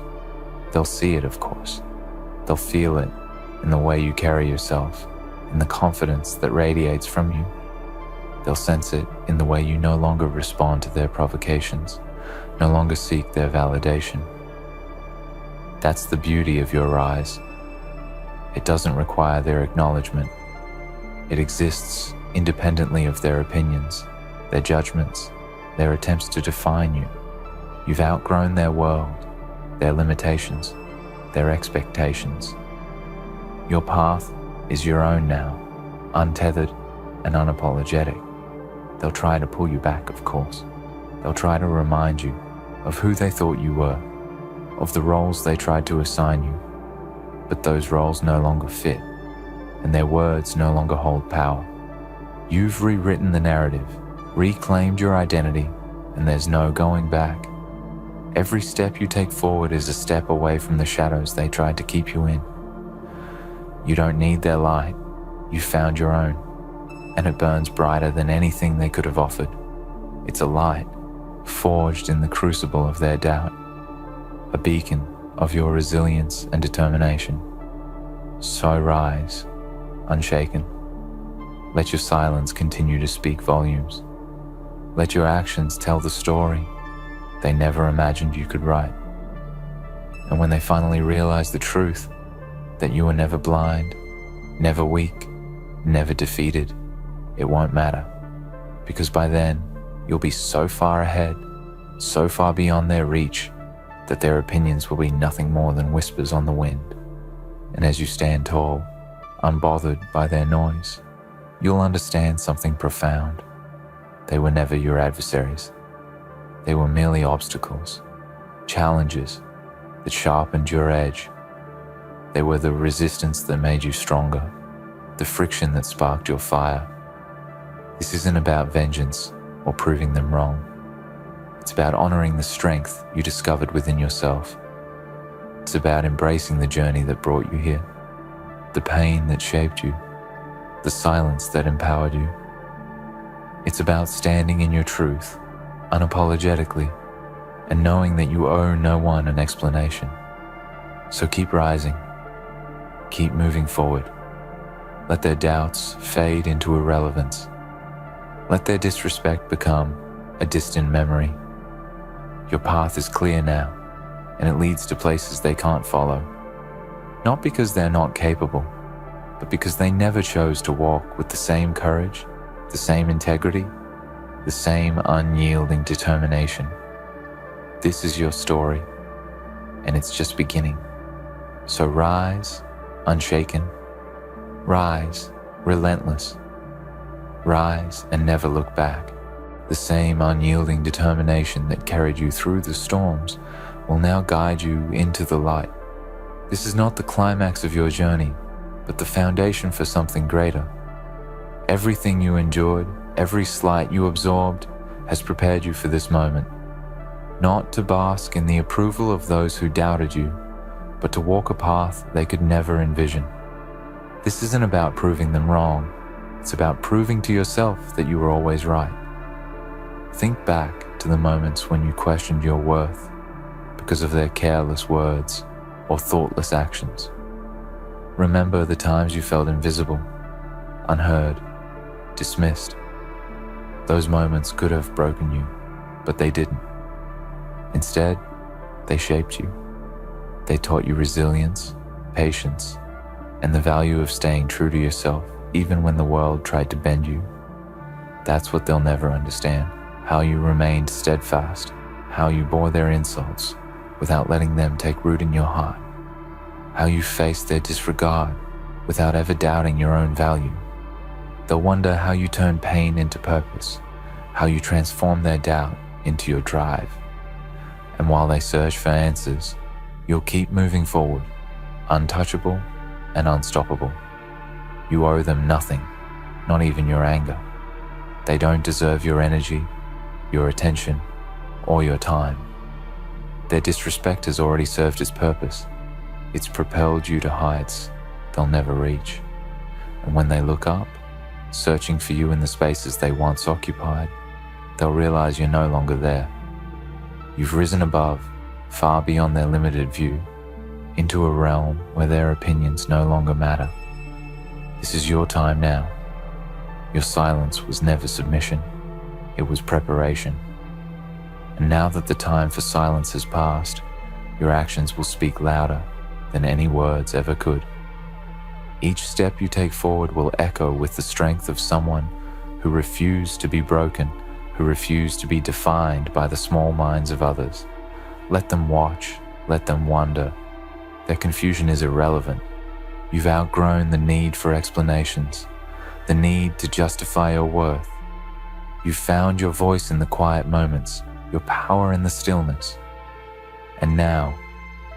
They'll see it, of course. They'll feel it in the way you carry yourself, in the confidence that radiates from you. They'll sense it in the way you no longer respond to their provocations, no longer seek their validation. That's the beauty of your rise. It doesn't require their acknowledgement. It exists independently of their opinions, their judgments, their attempts to define you. You've outgrown their world, their limitations, their expectations. Your path is your own now, untethered and unapologetic. They'll try to pull you back, of course. They'll try to remind you of who they thought you were, of the roles they tried to assign you. But those roles no longer fit. and their words no longer hold power. You've rewritten the narrative, reclaimed your identity, and there's no going back. Every step you take forward is a step away from the shadows they tried to keep you in. You don't need their light. You found your own, and it burns brighter than anything they could have offered. It's a light forged in the crucible of their doubt, a beacon of your resilience and determination. So rise, unshaken. Let your silence continue to speak volumes. Let your actions tell the story they never imagined you could write. And when they finally realize the truth, that you were never blind, never weak, never defeated, it won't matter. Because by then, you'll be so far ahead, so far beyond their reach, that their opinions will be nothing more than whispers on the wind. And as you stand tall, unbothered by their noise, you'll understand something profound. They were never your adversaries. They were merely obstacles, challenges that sharpened your edge. They were the resistance that made you stronger, the friction that sparked your fire. This isn't about vengeance or proving them wrong. It's about honoring the strength you discovered within yourself. It's about embracing the journey that brought you here, the pain that shaped you, the silence that empowered you. It's about standing in your truth, unapologetically, and knowing that you owe no one an explanation. So keep rising, keep moving forward. Let their doubts fade into irrelevance. Let their disrespect become a distant memory. Your path is clear now, and it leads to places they can't follow. Not because they're not capable, but because they never chose to walk with the same courage, the same integrity, the same unyielding determination. This is your story, and it's just beginning. So rise, unshaken. Rise, relentless. Rise and never look back. The same unyielding determination that carried you through the storms will now guide you into the light. This is not the climax of your journey, but the foundation for something greater. Everything you endured, every slight you absorbed, has prepared you for this moment. Not to bask in the approval of those who doubted you, but to walk a path they could never envision. This isn't about proving them wrong. It's about proving to yourself that you were always right. Think back to the moments when you questioned your worth because of their careless words or thoughtless actions. Remember the times you felt invisible, unheard, dismissed. Those moments could have broken you, but they didn't. Instead, they shaped you. They taught you resilience, patience, and the value of staying true to yourself even when the world tried to bend you. That's what they'll never understand. How you remained steadfast, how you bore their insults without letting them take root in your heart, how you faced their disregard without ever doubting your own value. They'll wonder how you turned pain into purpose, how you transformed their doubt into your drive. And while they search for answers, you'll keep moving forward, untouchable and unstoppable. You owe them nothing, not even your anger. They don't deserve your energy, your attention, or your time. Their disrespect has already served its purpose. It's propelled you to heights they'll never reach. And when they look up, searching for you in the spaces they once occupied, they'll realize you're no longer there. You've risen above, far beyond their limited view, into a realm where their opinions no longer matter. This is your time now. Your silence was never submission, it was preparation. And now that the time for silence has passed, your actions will speak louder than any words ever could. Each step you take forward will echo with the strength of someone who refused to be broken, who refused to be defined by the small minds of others. Let them watch, let them wonder. Their confusion is irrelevant. You've outgrown the need for explanations, the need to justify your worth. You've found your voice in the quiet moments, your power in the stillness. And now,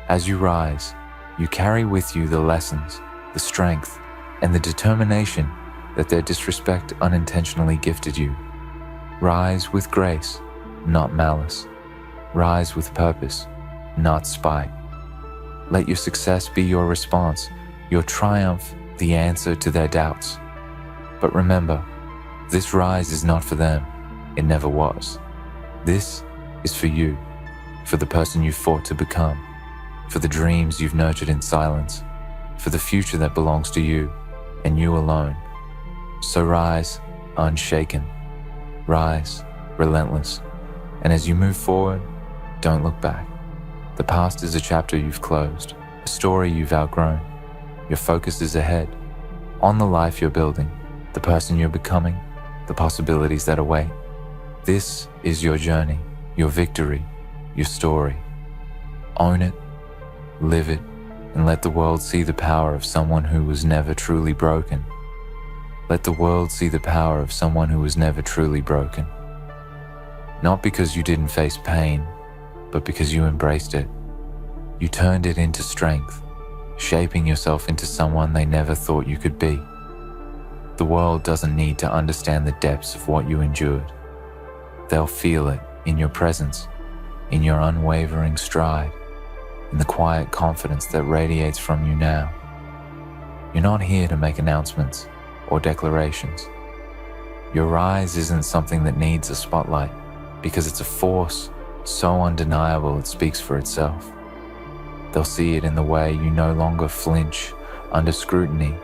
as you rise, you carry with you the lessons, the strength, and the determination that their disrespect unintentionally gifted you. Rise with grace, not malice. Rise with purpose, not spite. Let your success be your response, your triumph the answer to their doubts. But remember, this rise is not for them. It never was. This is for you, for the person you fought to become, for the dreams you've nurtured in silence, for the future that belongs to you and you alone. So rise unshaken, rise relentless, and as you move forward, don't look back. The past is a chapter you've closed, a story you've outgrown. Your focus is ahead, on the life you're building, the person you're becoming, the possibilities that await. This is your journey, your victory, your story. Own it, live it, and let the world see the power of someone who was never truly broken. Let the world see the power of someone who was never truly broken. Not because you didn't face pain, but because you embraced it. You turned it into strength, shaping yourself into someone they never thought you could be. The world doesn't need to understand the depths of what you endured. They'll feel it in your presence, in your unwavering stride, in the quiet confidence that radiates from you now. You're not here to make announcements or declarations. Your rise isn't something that needs a spotlight, because it's a force so undeniable it speaks for itself. They'll see it in the way you no longer flinch under scrutiny,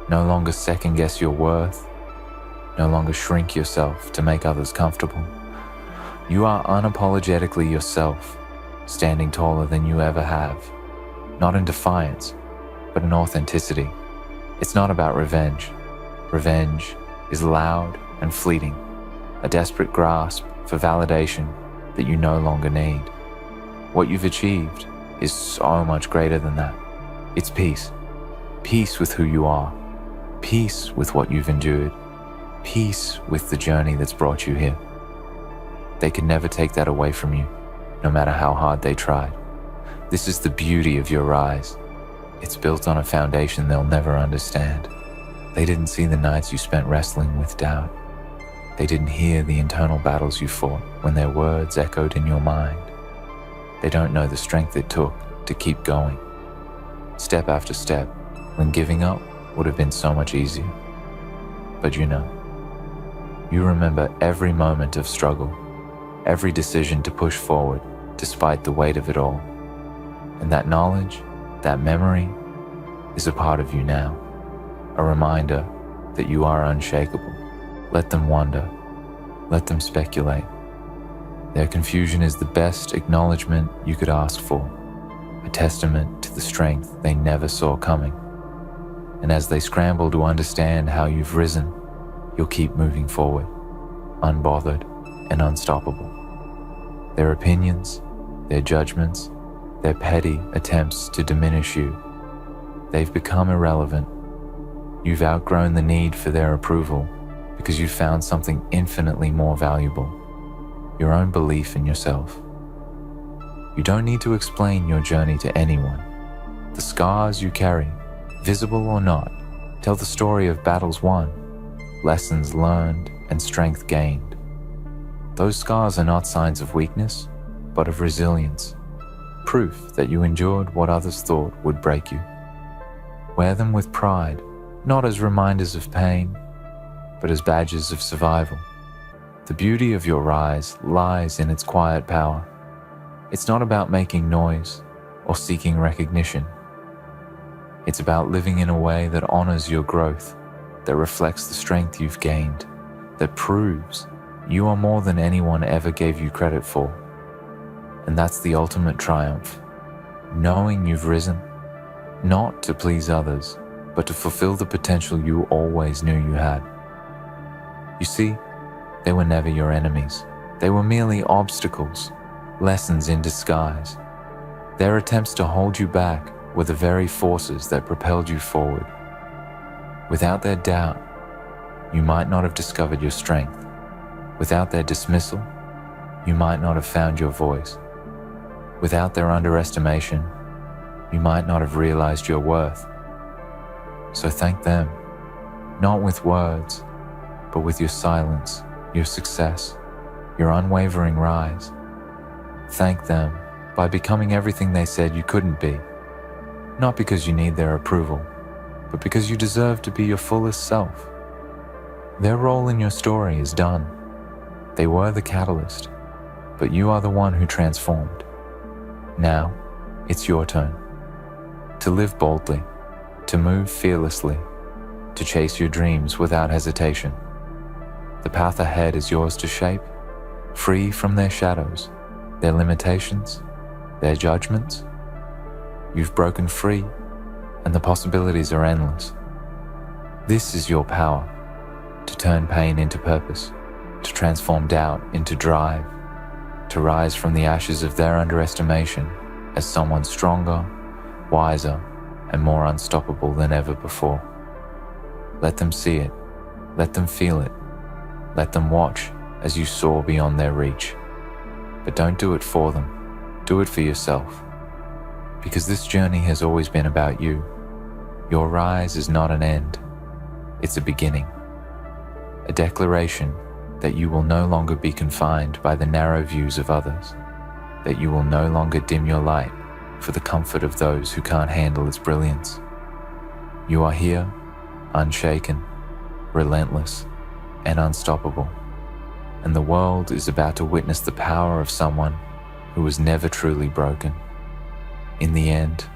no longer second-guess your worth, no longer shrink yourself to make others comfortable. You are unapologetically yourself, standing taller than you ever have, not in defiance, but in authenticity. It's not about revenge. Revenge is loud and fleeting, a desperate grasp for validation that you no longer need. What you've achieved is so much greater than that. It's peace. Peace with who you are. Peace with what you've endured. Peace with the journey that's brought you here. They can never take that away from you, no matter how hard they tried. This is the beauty of your rise. It's built on a foundation they'll never understand. They didn't see the nights you spent wrestling with doubt. They didn't hear the internal battles you fought when their words echoed in your mind. They don't know the strength it took to keep going, step after step, when giving up would have been so much easier. But you remember every moment of struggle, every decision to push forward despite the weight of it all. And that knowledge, that memory, is a part of you now, a reminder that you are unshakable. Let them wonder, let them speculate. Their confusion is the best acknowledgement you could ask for, a testament to the strength they never saw coming. And as they scramble to understand how you've risen, you'll keep moving forward, unbothered and unstoppable. Their opinions, their judgments, their petty attempts to diminish you, they've become irrelevant. You've outgrown the need for their approval because you've found something infinitely more valuable, your own belief in yourself. You don't need to explain your journey to anyone. The scars you carry, visible or not, tell the story of battles won, lessons learned, and strength gained. Those scars are not signs of weakness, but of resilience, proof that you endured what others thought would break you. Wear them with pride, not as reminders of pain, but as badges of survival. The beauty of your rise lies in its quiet power. It's not about making noise or seeking recognition. It's about living in a way that honors your growth, that reflects the strength you've gained, that proves you are more than anyone ever gave you credit for. And that's the ultimate triumph, knowing you've risen, not to please others, but to fulfill the potential you always knew you had. You see, they were never your enemies. They were merely obstacles, lessons in disguise. Their attempts to hold you back were the very forces that propelled you forward. Without their doubt, you might not have discovered your strength. Without their dismissal, you might not have found your voice. Without their underestimation, you might not have realized your worth. So thank them, not with words, but with your silence, your success, your unwavering rise. Thank them by becoming everything they said you couldn't be, not because you need their approval, but because you deserve to be your fullest self. Their role in your story is done. They were the catalyst, but you are the one who transformed. Now, it's your turn. To live boldly, to move fearlessly, to chase your dreams without hesitation. The path ahead is yours to shape, free from their shadows, their limitations, their judgments. You've broken free, and the possibilities are endless. This is your power, to turn pain into purpose, to transform doubt into drive, to rise from the ashes of their underestimation as someone stronger, wiser, and more unstoppable than ever before. Let them see it, let them feel it, let them watch as you soar beyond their reach. But don't do it for them, do it for yourself. Because this journey has always been about you. Your rise is not an end, it's a beginning. A declaration that you will no longer be confined by the narrow views of others, that you will no longer dim your light for the comfort of those who can't handle its brilliance. You are here, unshaken, relentless, and unstoppable, and the world is about to witness the power of someone who was never truly broken. In the end,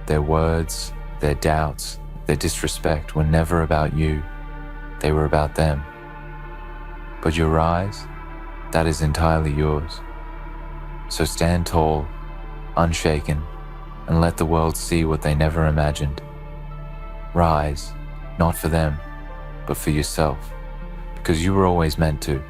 their words, their doubts, their disrespect were never about you, they were about them. But your rise, that is entirely yours. So stand tall, unshaken, and let the world see what they never imagined. Rise, not for them, but for yourself, because you were always meant to.